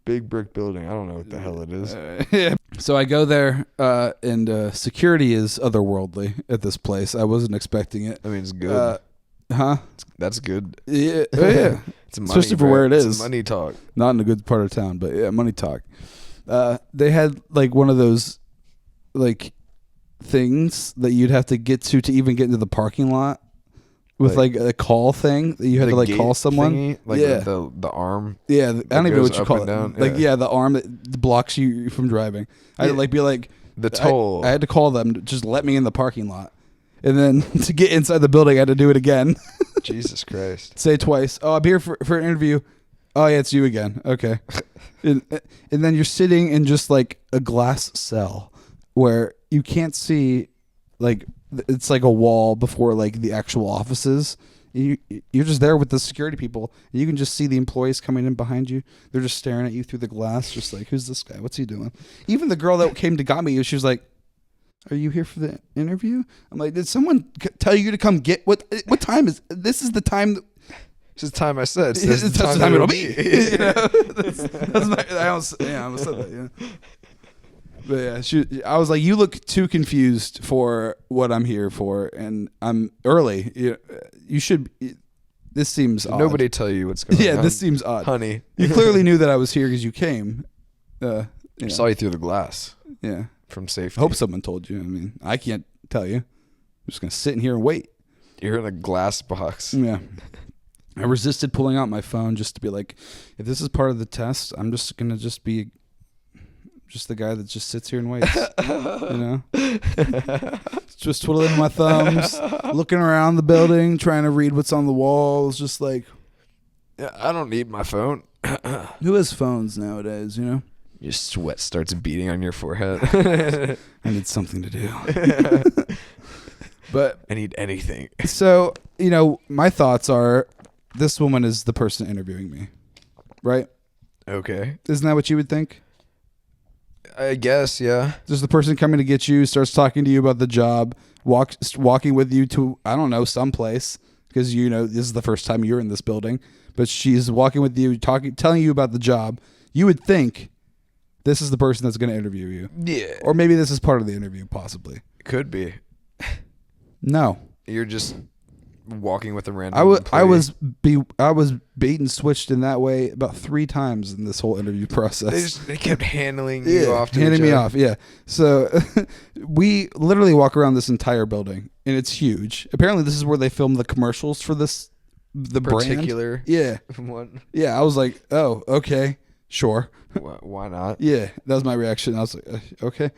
Big brick building. I don't know what the hell it is. Yeah. So I go there, and security is otherworldly at this place. I wasn't expecting it. I mean, it's good. Huh? That's good. Yeah. Oh, yeah. It's money, especially for where it is. It's money talk. Not in a good part of town, but yeah, money talk. They had like one of those like things that you'd have to get to even get into the parking lot with like a call thing that you had to like call someone. Thingy, like the arm. Yeah, I don't even know what you call it. Down. Like the arm that blocks you from driving. I had to be like the toll. I had to call them to just let me in the parking lot. And then to get inside the building, I had to do it again. Jesus Christ. Say twice. Oh, I'm here for an interview. Oh, yeah, it's you again. Okay. and then you're sitting in just like a glass cell where you can't see, like, it's like a wall before like the actual offices. You're just there with the security people. And you can just see the employees coming in behind you. They're just staring at you through the glass, just like, who's this guy? What's he doing? Even the girl that came to got me, she was like, "Are you here for the interview?" I'm like, "Did someone tell you to come get what time is this? Is the time? This is the time I said. This is the time it'll be." I almost said that. Yeah. But yeah, I was like, "You look too confused for what I'm here for, and I'm early. You should. This seems odd." Nobody tell you what's going on. Yeah, this seems odd, honey. You clearly knew that I was here because you came. Saw you through the glass. Yeah. From safety. I hope someone told you. I mean, I can't tell you. I'm just gonna sit in here and wait. You're in a glass box. Yeah. I resisted pulling out my phone just to be like, if this is part of the test, I'm just gonna be the guy that just sits here and waits. Just twiddling my thumbs, looking around the building, trying to read what's on the walls, just like, yeah, I don't need my phone. Who has phones nowadays, Your sweat starts beating on your forehead. I need something to do. But I need anything. So, my thoughts are this woman is the person interviewing me. Right? Okay. Isn't that what you would think? I guess, yeah. There's the person coming to get you, starts talking to you about the job, walking with you to, I don't know, someplace, because this is the first time you're in this building. But she's walking with you, telling you about the job. You would think This is the person that's going to interview you. Yeah. Or maybe this is part of the interview, possibly. Could be. No. You're just walking with a random I was bait and switched in that way about 3 times in this whole interview process. They kept handling you off to handing each me other. off, yeah. So we literally walk around this entire building, and it's huge. Apparently, this is where they filmed the commercials for the Particular brand. Yeah. one. Yeah, I was like, oh, okay, sure. Why not? Yeah, that was my reaction. I was like, okay.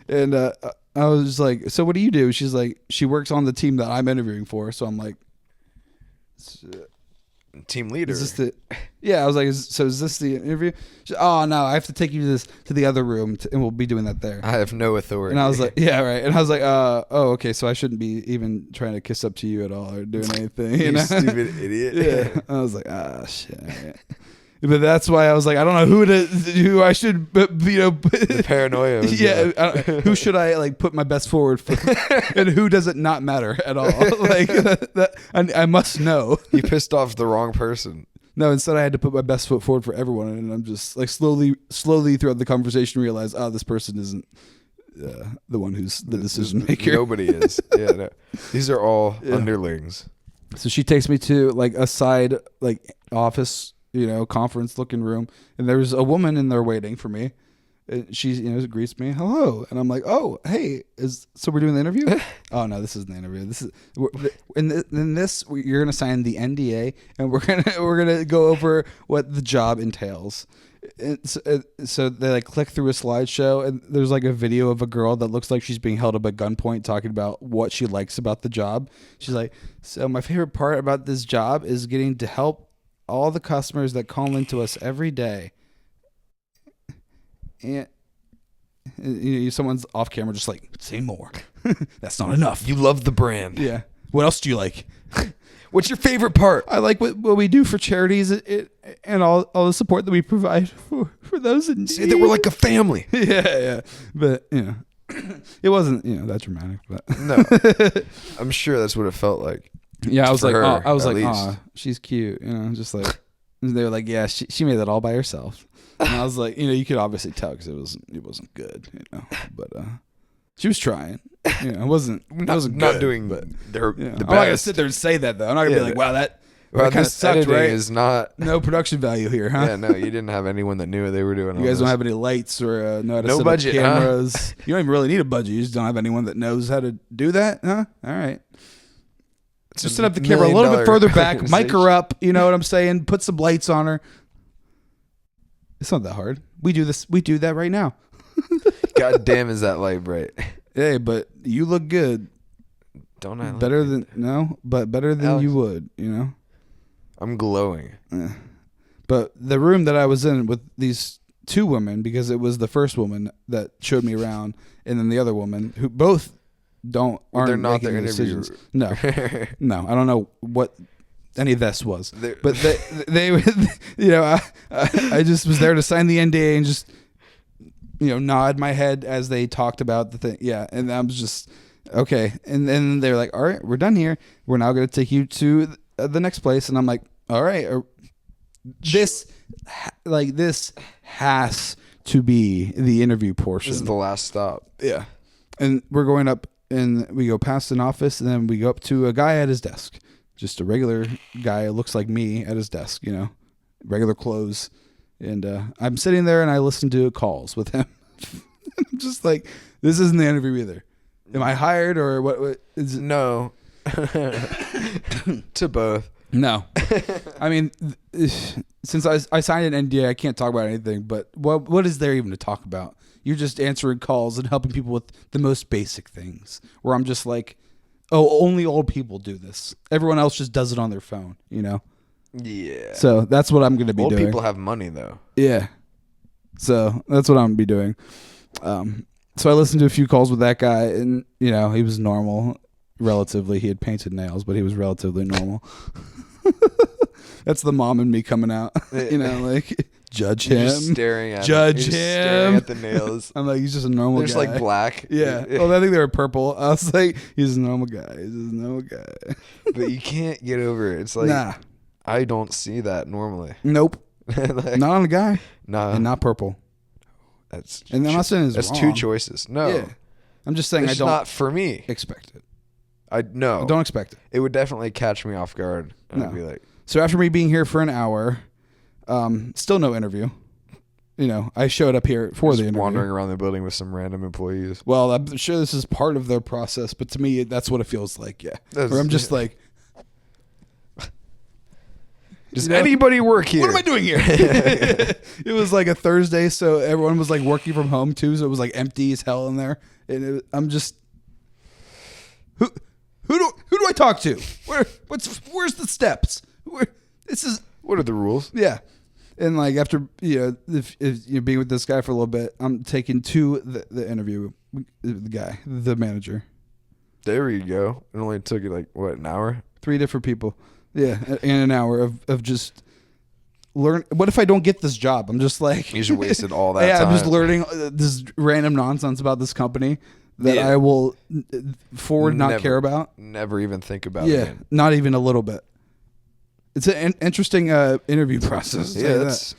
And I was just like, so what do you do? She's like, she works on the team that I'm interviewing for. So I'm like, Team leader. is this the? Yeah, I was like, is this the interview? She's, oh no, I have to take you to the other room, and we'll be doing that there. I have no authority. And I was like, yeah, right. And I was like, oh, okay, so I shouldn't be even trying to kiss up to you at all or doing anything. you know? stupid idiot. Yeah. I was like, shit. All right. But that's why I was like, I don't know who I should, The paranoia. Was who should I like put my best forward for, and who does it not matter at all? Like I must know. You pissed off the wrong person. No, instead I had to put my best foot forward for everyone, and I'm just like slowly throughout the conversation realize, this person isn't the one who's the decision maker. Nobody is. Yeah, no. These are all underlings. So she takes me to like a side like office, conference looking room, and there's a woman in there waiting for me. And she, greets me, hello, and I'm like, oh, hey, so we're doing the interview? Oh no, this isn't the interview. This is in this you're gonna sign the NDA, and we're gonna go over what the job entails. And so they like click through a slideshow, and there's like a video of a girl that looks like she's being held up at gunpoint talking about what she likes about the job. She's like, so my favorite part about this job is getting to help all the customers that call into us every day. And someone's off camera just like, say more. That's not enough. You love the brand. Yeah. What else do you like? What's your favorite part? I like what we do for charities and all the support that we provide for those in need. Say that we're like a family. Yeah. But, it wasn't, that dramatic. But No. I'm sure that's what it felt like. Yeah, I was For like, her, she's cute. Just like, they were like, yeah, she made that all by herself. And I was like, you could obviously tell because it wasn't good, but she was trying. It wasn't good, not doing but the I'm not best. gonna sit there and say that though. I'm not gonna be like, wow, that kind of this sucked, editing right? is not. No production value here, huh? Yeah, no, you didn't have anyone that knew what they were doing. You guys don't have any lights or know how to No set budget, up cameras. You don't even really need a budget. You just don't have anyone that knows how to do that, huh? All right. Just set up the camera a little bit further back, mic her up, you know what I'm saying? Put some lights on her. It's not that hard. We do that right now. God damn, is that light bright? Hey, but you look good. Don't I? Better than Alex, you would, I'm glowing. But the room that I was in with these 2 women, because it was the first woman that showed me around, and then the other woman who both aren't They're not making their decisions. interviewer. No, I don't know what any of this was, but they I just was there to sign the NDA and just nod my head as they talked about the thing. Yeah, and I was just okay. And then they're like, all right, we're done here. We're now going to take you to the next place. And I'm like, all right, this has to be the interview portion. This is the last stop. Yeah. And we're going up, and we go past an office, and then we go up to a guy at his desk. Just a regular guy, looks like me at his desk, regular clothes. And I'm sitting there, and I listen to calls with him. I'm just like, this isn't the interview either. Am I hired or what is it? No. To both. No. I mean, since I signed an NDA, I can't talk about anything, but what is there even to talk about? You're just answering calls and helping people with the most basic things, where I'm just like, oh, only old people do this. Everyone else just does it on their phone, Yeah. So that's what I'm going to be doing. Old people have money, though. Yeah. So that's what I'm going to be doing. So I listened to a few calls with that guy, and, he was normal, relatively. He had painted nails, but he was relatively normal. That's the mom in me coming out, like, judge him. You're just staring at Judge him. him. Staring at the nails. I'm like, he's just a normal They're guy. just like black. Yeah. Well, I think they were purple. I was like, he's a normal guy. He's just a normal guy. But you can't get over it. It's like, nah. I don't see that normally. Nope. Like, Not on a guy. nah. And not purple. And I'm not saying it's that's wrong. two choices. No, Yeah. I'm just saying it's I don't not for me. expect it. I Don't expect it. It would definitely catch me off guard. No. I'd be like, So after me being here for an hour, still no interview. You know, I showed up here for just the interview. wandering around the building with some random employees. Well, I'm sure this is part of their process, but to me, that's what it feels like. Yeah, where I'm just like, does anybody work here? what am I doing here? It was like a Thursday, so everyone was like working from home too, so it was like empty as hell in there. And I'm just, who do I talk to? Where's the steps? What are the rules? Yeah. And like after if you're being with this guy for a little bit, I'm taking to the interview, the guy, the manager. There you go. It only took you like what, an hour? 3 different people. Yeah, in an hour of just learn. What if I don't get this job? I'm just like You just wasted all that yeah, time. I'm just learning this random nonsense about this company that I will not care about. Never even think about. Yeah, it. not even a little bit. It's an interesting interview process. Yeah, that's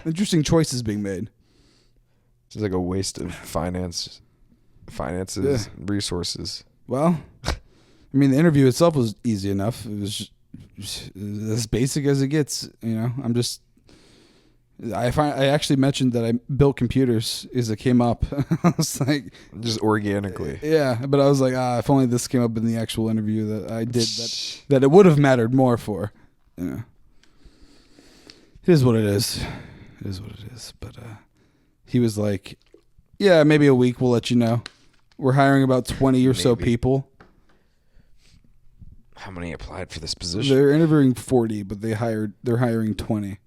interesting choices being made. It's like a waste of finances, resources. Well, I mean, the interview itself was easy enough. It was just as basic as it gets. You know, I actually mentioned that I built computers as it came up. I was like, just organically. Yeah, but I was like, if only this came up in the actual interview that I did, that it would have mattered more for. You know, it is what it is. It is what it is. But he was like, yeah, maybe a week. We'll let you know. We're hiring about 20 or so people. How many applied for this position? They're interviewing 40, but they're hiring 20.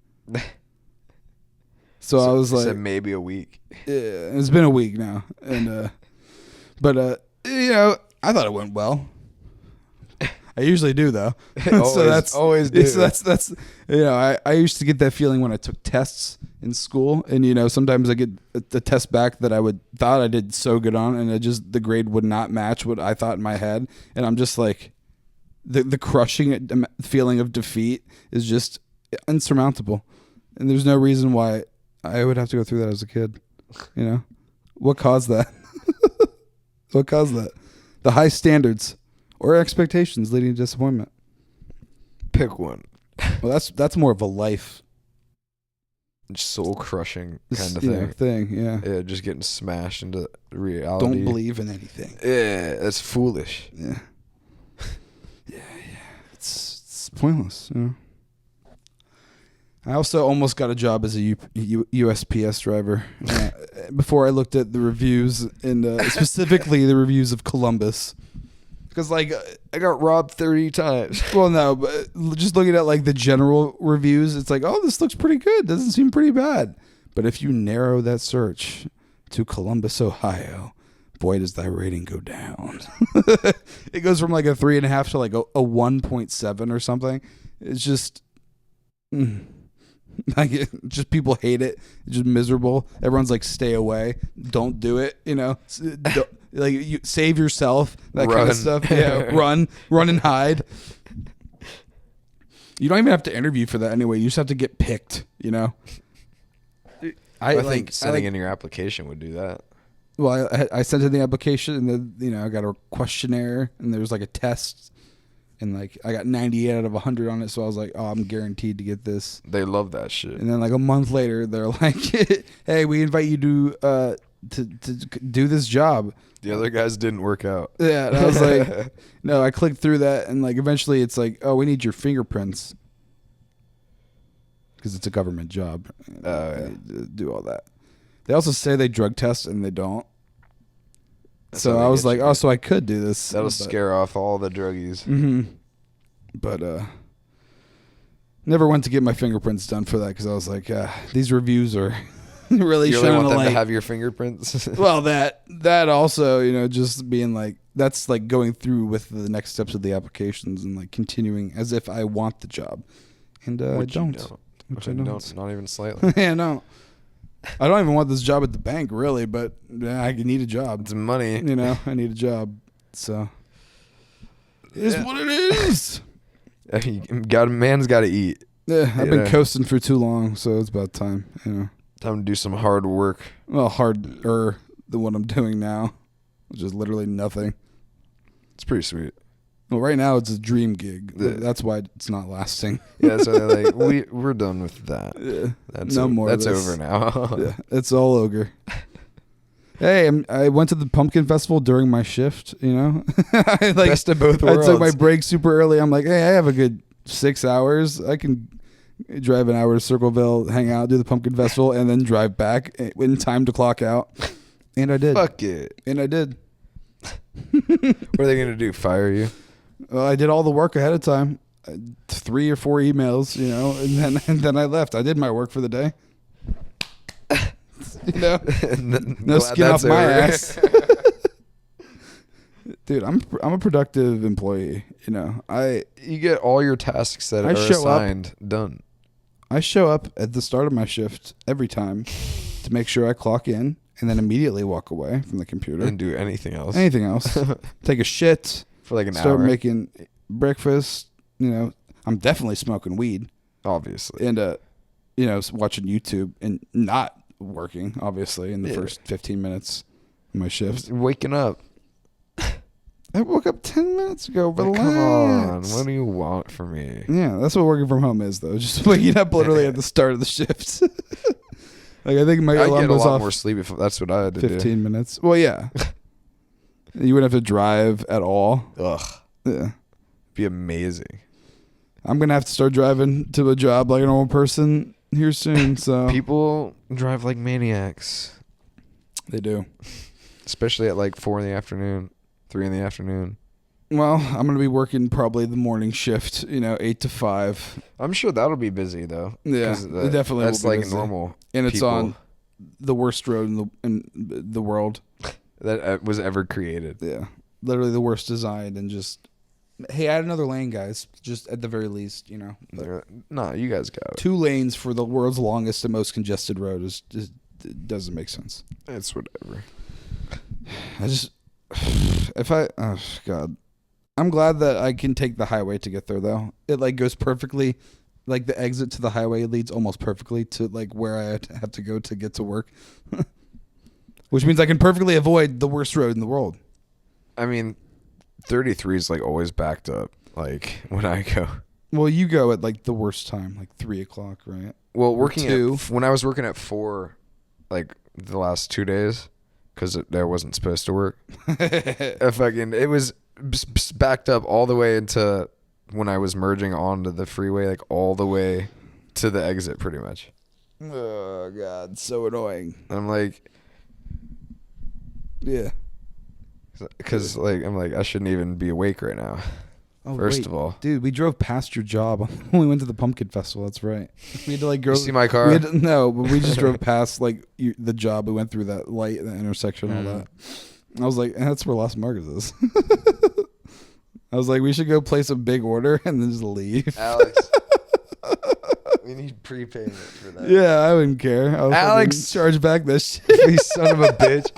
So I was like, maybe a week. Yeah, it's been a week now, and but you know, I thought it went well. I usually do though. So that's always do. So that's you know, I used to get that feeling when I took tests in school, and you know, sometimes I get the test back that thought I did so good on, and the grade would not match what I thought in my head, and I'm just like, the crushing feeling of defeat is just insurmountable, and there's no reason why I would have to go through that as a kid. You know, what caused that? What caused that? The high standards or expectations leading to disappointment. Pick one. Well, that's more of a life, soul crushing kind of thing. Yeah. Yeah, just getting smashed into reality. Don't believe in anything. Yeah, that's foolish. Yeah. Yeah. It's pointless. You know. I also almost got a job as a USPS driver before I looked at the reviews, and specifically the reviews of Columbus. Because, like, I got robbed 30 times. Well, no, but just looking at, like, the general reviews, it's like, oh, this looks pretty good. Doesn't seem pretty bad. But if you narrow that search to Columbus, Ohio, boy, does that rating go down. It goes from, like, a 3.5 to, like, a 1.7 or something. It's just... Like just people hate it. It's just miserable. Everyone's like, stay away. Don't do it. You know, like you save yourself. That kind of stuff. Yeah, run and hide. You don't even have to interview for that anyway. You just have to get picked. You know. I think sending in your application would do that. Well, I sent in the application, and then I got a questionnaire, and there was like a test. And, like, I got 98 out of 100 on it, so I was like, oh, I'm guaranteed to get this. They love that shit. And then, like, a month later, they're like, hey, we invite you to do this job. The other guys didn't work out. Yeah, and I was like, no, I clicked through that, and, like, eventually it's like, oh, we need your fingerprints. Because it's a government job. Do all that. They also say they drug test, and they don't. So I was like, oh, so I could do this. That'll scare off all the druggies. Mm-hmm. But never went to get my fingerprints done for that because I was like, these reviews are really you showing want them like, to have your fingerprints? Well, that also, just being like, that's like going through with the next steps of the applications and like continuing as if I want the job. And I don't. Which I don't. Not even slightly. Yeah, no. I don't even want this job at the bank, really, but I need a job. It's money. I need a job. So, it is what it is. Man's got to eat. Yeah, I've been coasting for too long, so it's about time. Time to do some hard work. Well, harder than what I'm doing now, which is literally nothing. It's pretty sweet. Well, right now it's a dream gig. Yeah. That's why it's not lasting. Yeah, so they're like, we're done with that. Yeah. That's No more of That's this. over now. Yeah, it's all ogre. Hey, I went to the pumpkin festival during my shift. You know, I, like, Best of both I worlds. took my break super early. I'm like, hey, I have a good 6 hours. I can drive an hour to Circleville, hang out, do the pumpkin festival, and then drive back in time to clock out. And I did. Fuck it. And I did. What are they gonna do? Fire you? Well, I did all the work ahead of time. 3 or 4 emails, you know, and then I left. I did my work for the day. You know, no skin off my ass. Dude, I'm a productive employee. You know, You get all your tasks that I are show up. assigned done. I show up at the start of my shift every time to make sure I clock in and then immediately walk away from the computer. Didn't do anything else. Anything else? Take a shit. For like an Start hour. making breakfast. You know, I'm definitely smoking weed Obviously. and you know, watching YouTube and not working. Obviously, in the Yeah. first 15 minutes of my shift. Waking up. I woke up 10 minutes ago. Like, Relax. come on. What do you want from me? Yeah, that's what working from home is, though. Just waking up literally at the start of the shift. Like, I think my I alarm get a goes lot off more sleep if that's what I had to 15 minutes. Well, yeah. You wouldn't have to drive at all. do. Ugh. Yeah. Be amazing. I'm going to have to start driving to a job like a normal person here soon. So People drive like maniacs. they do. Especially at like 4 in the afternoon, 3 in the afternoon. Well, I'm going to be working probably the morning shift, you know, 8 to 5. I'm sure that'll be busy though. Yeah, 'Cause it definitely That's will be like busy. normal. And it's people on the worst road in the world. that was ever created. Yeah. Literally the worst design and just, hey, add another lane, guys. Just at the very least, you know. Nah, you guys got it. 2 lanes for the world's longest and most congested road is just, it doesn't make sense. It's whatever. Oh God. I'm glad that I can take the highway to get there though. It like goes perfectly, like the exit to the highway leads almost perfectly to like where I have to go to get to work. Which means I can perfectly avoid the worst road in the world. I mean, 33 is like always backed up. Like when I go. Well, you go at like the worst time, like 3 o'clock, right? Well, working two. when I was working at 4, like the last 2 days, because I wasn't supposed to work. It was backed up all the way into when I was merging onto the freeway, like all the way to the exit, pretty much. Oh God, so annoying. I'm like, Yeah. because like I'm like I shouldn't even be awake right now. Oh, First wait. of all, Dude, we drove past your job when we went to the pumpkin festival. That's right. We had to like go. you see my car? We had to, no, but we just drove past like the job. We went through that light, the intersection, all that. I was like, that's where Las Margas is. I was like, we should go place a big order and then just leave. Alex, we need prepayment for that. Yeah, I wouldn't care. I would Alex, charge back this shit. you son of a bitch.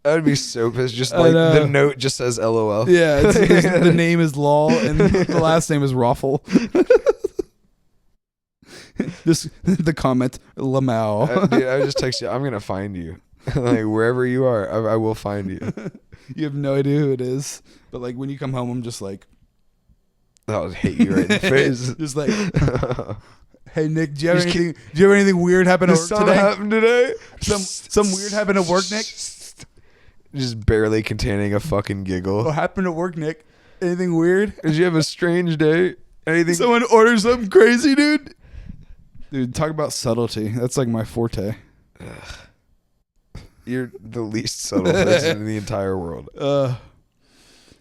I would be so pissed. Just like the note just says LOL. Yeah, the name is Law and the last name is Raffle. This the comment Lamau. Dude, I just text you. I'm gonna find you. Like wherever you are, I will find you. You have no idea who it is, but like when you come home, I'm just like, I'll hit you right in the face. just like, hey Nick, do you have anything weird happen at work today? Happened today? Some weird happened at work, Nick? Just barely containing a fucking giggle. What happened at work, Nick? Anything weird? Did you have a strange day? Anything? Someone ordered something crazy, dude. Dude, talk about subtlety. That's like my forte. You're the least subtle person in the entire world. Oh.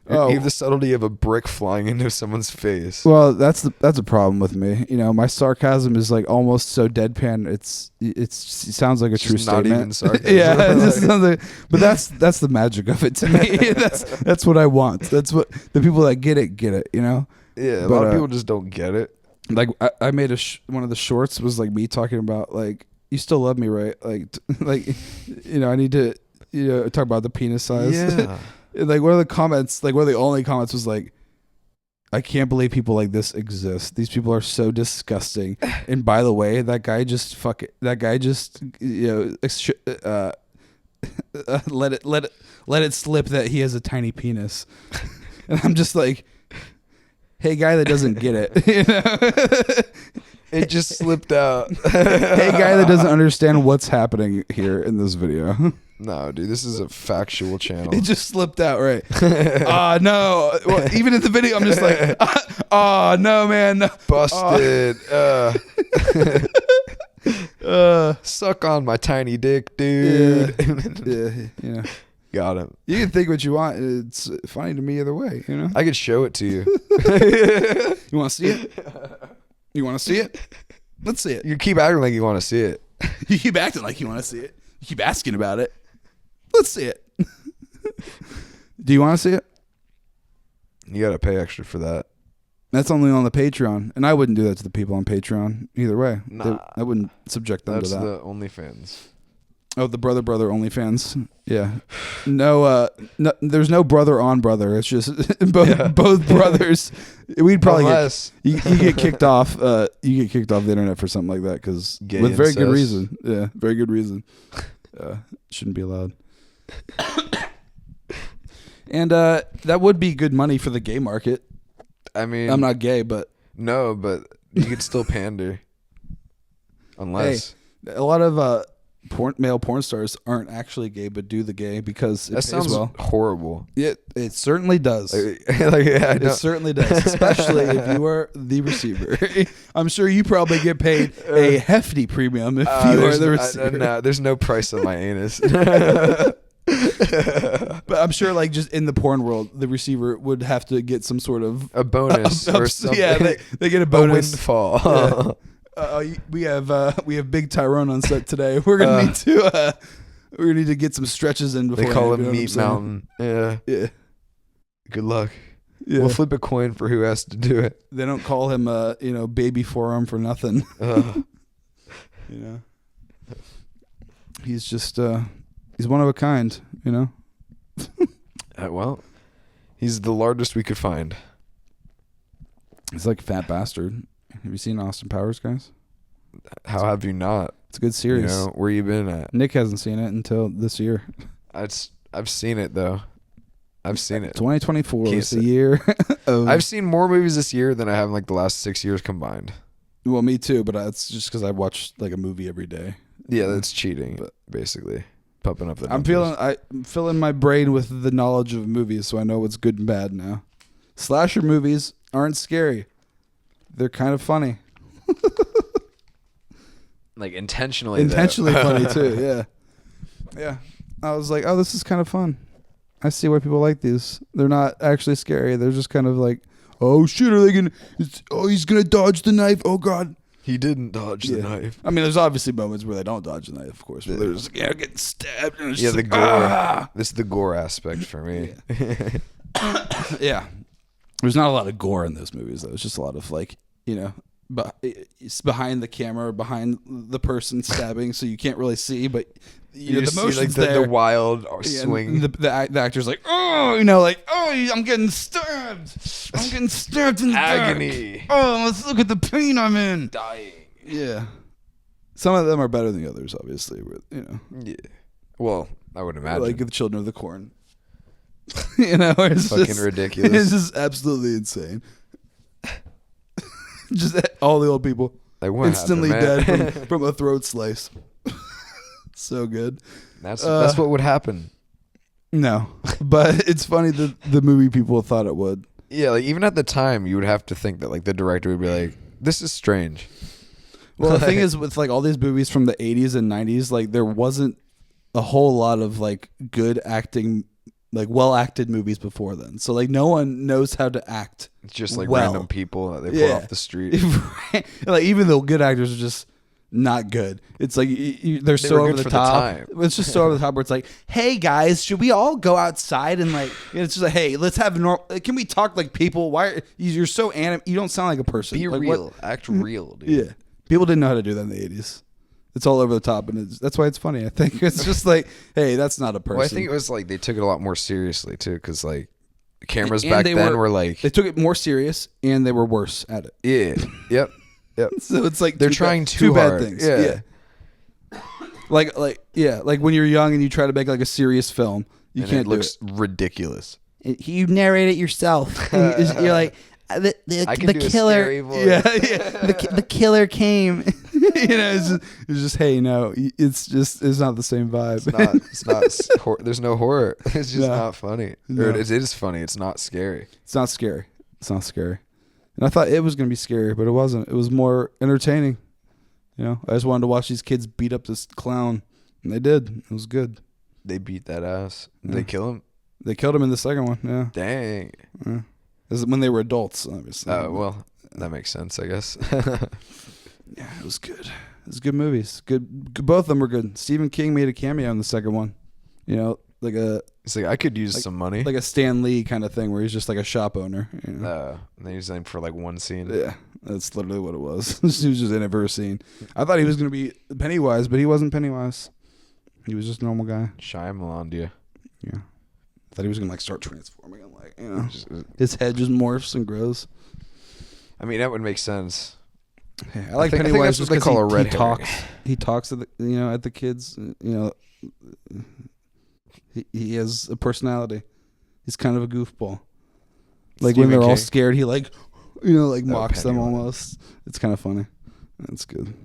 You have the subtlety of a brick flying into someone's face. Well, that's a problem with me. You know, my sarcasm is like almost so deadpan. It sounds like a true Just not statement. even sarcasm. Yeah, it just sounds like. But that's the magic of it to me. that's what I want. That's what the people that get it. You know. Yeah, a But, lot of people just don't get it. Like I made one of the shorts was like me talking about like you still love me, right? Like like you know I need to talk about the penis size. Yeah. Like one of the comments, like one of the only comments was like, I can't believe people like this exist. These people are so disgusting. And by the way, that guy just let it slip that he has a tiny penis. And I'm just like, hey, guy that doesn't get it. You know? It just slipped out. Hey, guy that doesn't understand what's happening here in this video. No, dude, this is a factual channel. It just slipped out, right? No. Well, even in the video, I'm just like, oh, no, man. No. Busted. Suck on my tiny dick, dude. Yeah. Got him. You can think what you want. It's funny to me either way, you know? I could show it to you. You want to see it? You want to see it? Let's see it. You keep acting like you want to see it. You keep acting like you want to see it. You keep asking about it. Let's see it. Do you want to see it? You got to pay extra for that. That's only on the Patreon. And I wouldn't do that to the people on Patreon either way. Nah. I wouldn't subject them to that. That's the OnlyFans. Oh, the brother OnlyFans. Yeah. No, there's no brother on brother. It's just both brothers. We'd probably you get kicked off. You get kicked off the internet for something like that because with very good reason. Yeah, very good reason. Shouldn't be allowed. And that would be good money for the gay market. I mean, I'm not gay, but no, but you could still pander. Unless a lot of male porn stars aren't actually gay, but do the gay because it that pays sounds well. horrible. It certainly does. It certainly does, especially if you are the receiver. I'm sure you probably get paid a hefty premium if you are the receiver. No, there's no price on my anus. But I'm sure, like, just in the porn world, the receiver would have to get some sort of a bonus or something. Yeah, they get a bonus. A windfall. Yeah. We have Big Tyrone on set today. We're gonna need to get some stretches in before they call him Meat Mountain. Yeah. Good luck. Yeah. We'll flip a coin for who has to do it. They don't call him baby forearm for nothing. He's just he's one of a kind. Well, he's the largest we could find. He's like a fat bastard. Have you seen Austin Powers, guys? How have you not? It's a good series. Where you been at? Nick hasn't seen it until this year. I've seen it though. I've seen it. 2024 is the year. I've seen more movies this year than I have in like the last 6 years combined. Well, me too, but it's just because I watch like a movie every day. Yeah, that's cheating, basically. Pumping up the numbers. I'm filling my brain with the knowledge of movies, so I know what's good and bad now. Slasher movies aren't scary. They're kind of funny. Like intentionally funny too. Yeah. I was like, oh, this is kind of fun. I see why people like these. They're not actually scary. They're just kind of like, oh shit, are they gonna? He's gonna dodge the knife. Oh god, he didn't dodge the knife. I mean, there's obviously moments where they don't dodge the knife, of course. But they're just getting stabbed. And the like, gore. Ah! This is the gore aspect for me. Yeah. There's not a lot of gore in those movies, though. It's just a lot of like, it's behind the camera, behind the person stabbing, so you can't really see, but the motion's like there. The wild swing. The actor's like, oh, I'm getting stabbed. I'm getting stabbed in the agony. back. Oh, let's look at the pain I'm in. Dying. Yeah. Some of them are better than the others, obviously. Yeah. Well, I would imagine. Like the Children of the Corn. It's fucking just ridiculous. It's just absolutely insane. Just all the old people instantly dead from a throat slice. So good. That's what would happen. No, but it's funny that the movie people thought it would. Yeah, like even at the time, you would have to think that like the director would be like, "This is strange." Well, the thing is, with like all these movies from the 80s and 90s, like there wasn't a whole lot of like good acting, like well acted movies before then. So like no one knows how to act. It's just like random people that they pull off the street. Like even the good actors are just not good. It's like they're so over the top. It's just so over the top where it's like, hey guys, should we all go outside and like? It's just like, hey, let's have can we talk like people? Why you're so you don't sound like a person. Be like, real. What? Act real, dude. Yeah, people didn't know how to do that in the 80s. It's all over the top, and that's why it's funny. I think it's just like, hey, that's not a person. Well, I think it was like they took it a lot more seriously too, because like cameras And back they then were like, they took it more serious, and they were worse at it. yeah, yep. So it's like They're trying too bad hard. things. Yeah. Like when you're young and you try to make like a serious film, you And can't it do looks ridiculous. You narrate it yourself. You're like I can the do killer. a scary voice. Yeah. The killer came. It's just hey, no, it's not the same vibe. There's no horror. It's just not funny. No. Or it is funny. It's not scary. It's not scary. And I thought it was gonna be scary, but it wasn't. It was more entertaining. I just wanted to watch these kids beat up this clown, and they did. It was good. They beat that ass. Did Yeah. they kill him? They killed him in the second one. Yeah. Dang. Yeah. This is when they were adults, obviously. Oh, well, that makes sense, I guess. Yeah, it was good. It was good movies. Good. Both of them were good. Stephen King made a cameo in the second one. Like It's like, I could use some money. a Stan Lee kind of thing where he's just like a shop owner. And they used him for like one scene. Yeah, that's literally what it was. He was just in it for a scene. I thought he was going to be Pennywise, but he wasn't Pennywise. He was just a normal guy. Shyamalan, Yeah. I thought he was going to like start transforming and his head just morphs and grows. I mean, that would make sense. Yeah, I like I think Pennywise that's just what they because call a red he talks. He talks at the kids. He has a personality. He's kind of a goofball. Like when Stephen they're all King? scared, he mocks them Pennywise. almost. It's kind of funny. That's good.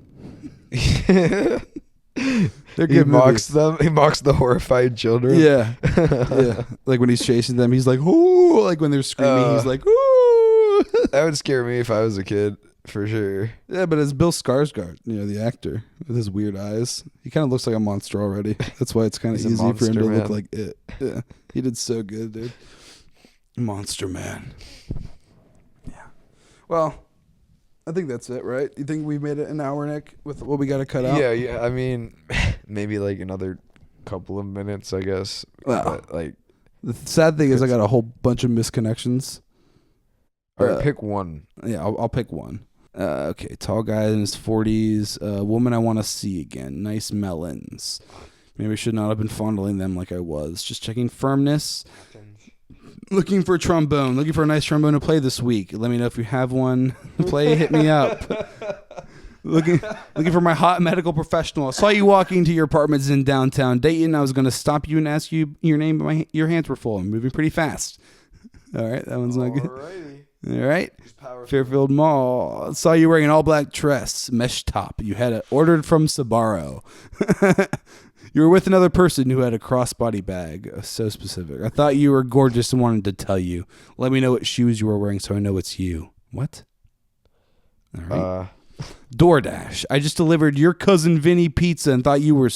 They're He good mocks movies. them. He mocks the horrified children. Yeah, yeah. Like when he's chasing them, he's like, "Ooh!" Like when they're screaming, he's like, "Ooh!" That would scare me if I was a kid, for sure. Yeah, but it's Bill Skarsgård, the actor with his weird eyes. He kind of looks like a monster already. That's why it's kind of He's a easy for him to monster look man. like it. Yeah, he did so good, dude. Monster Man. Yeah. Well, I think that's it, right? You think we made it an hour, Nick, with what we got to cut out? Yeah. I mean, maybe like another couple of minutes, I guess. Well, But like, the sad thing is I got a whole bunch of misconnections. all right, pick one. Yeah, I'll pick one. Okay, tall guy in his 40s. Woman I want to see again. Nice melons. Maybe I should not have been fondling them like I was. Just checking firmness. Looking for a trombone. Looking for a nice trombone to play this week. Let me know if you have one. Play, hit me up. Looking for my hot medical professional. I saw you walking to your apartments in downtown Dayton. I was going to stop you and ask you your name, but your hands were full. I'm moving pretty fast. All right, that one's not good. Alrighty. All right. Fairfield Mall. Saw you wearing an all-black dress, mesh top. You had it ordered from Sbarro. You were with another person who had a crossbody bag. So specific. I thought you were gorgeous and wanted to tell you. Let me know what shoes you were wearing so I know it's you. What? All right. DoorDash. I just delivered your cousin Vinny pizza and thought you was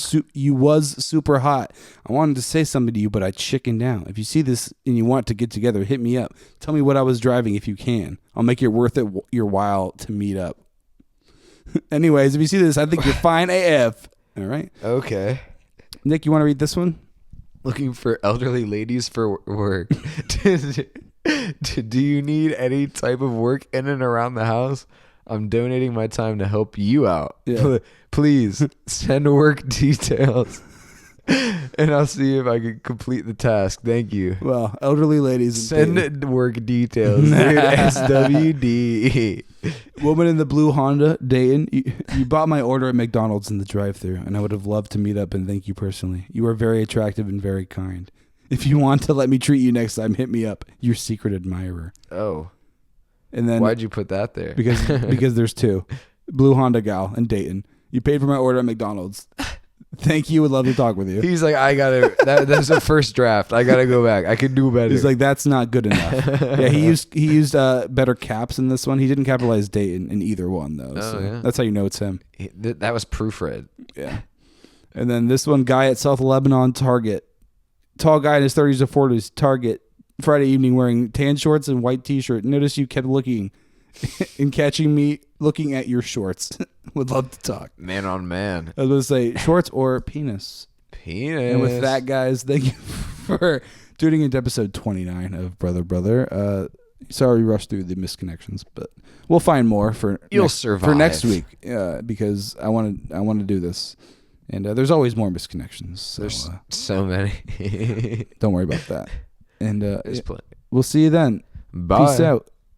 super hot. I wanted to say something to you, but I chickened out. If you see this and you want to get together, hit me up. Tell me what I was driving if you can. I'll make it worth it your while to meet up. Anyways, if you see this, I think you're fine AF. All right. Okay. Nick, you want to read this one? Looking for elderly ladies for work. Do you need any type of work in and around the house? I'm donating my time to help you out. Yeah. Please send work details, and I'll see if I can complete the task. Thank you. Well, elderly ladies. Send work details, dude. SWD. Woman in the blue Honda, Dayton. You bought my order at McDonald's in the drive-thru, and I would have loved to meet up and thank you personally. You are very attractive and very kind. If you want to let me treat you next time, hit me up. Your secret admirer. Oh. And then Why'd you put that there? Because there's two. Blue Honda gal and Dayton. You paid for my order at McDonald's. Thank you. Would love to talk with you. He's like, that's a first draft. I gotta go back. I can do better. He's like, that's not good enough. Yeah, he used better caps in this one. He didn't capitalize Dayton in either one though. Oh, So yeah. that's how you know it's him. That was proofread. Yeah. And then this one, guy at South Lebanon Target. Tall guy in his 30s or 40s, Target. Friday evening wearing tan shorts and white t-shirt. Notice you kept looking and catching me looking at your shorts. Would love to talk. Man on man. I was going to say shorts or penis. Penis. And with that, guys, thank you for tuning into episode 29 of Brother Brother. Sorry we rushed through the misconnections, but we'll find more for survive next week because I want to do this. And there's always more misconnections. So, There's so many. don't worry about that. And There's plenty. We'll see you then. Bye. Peace out.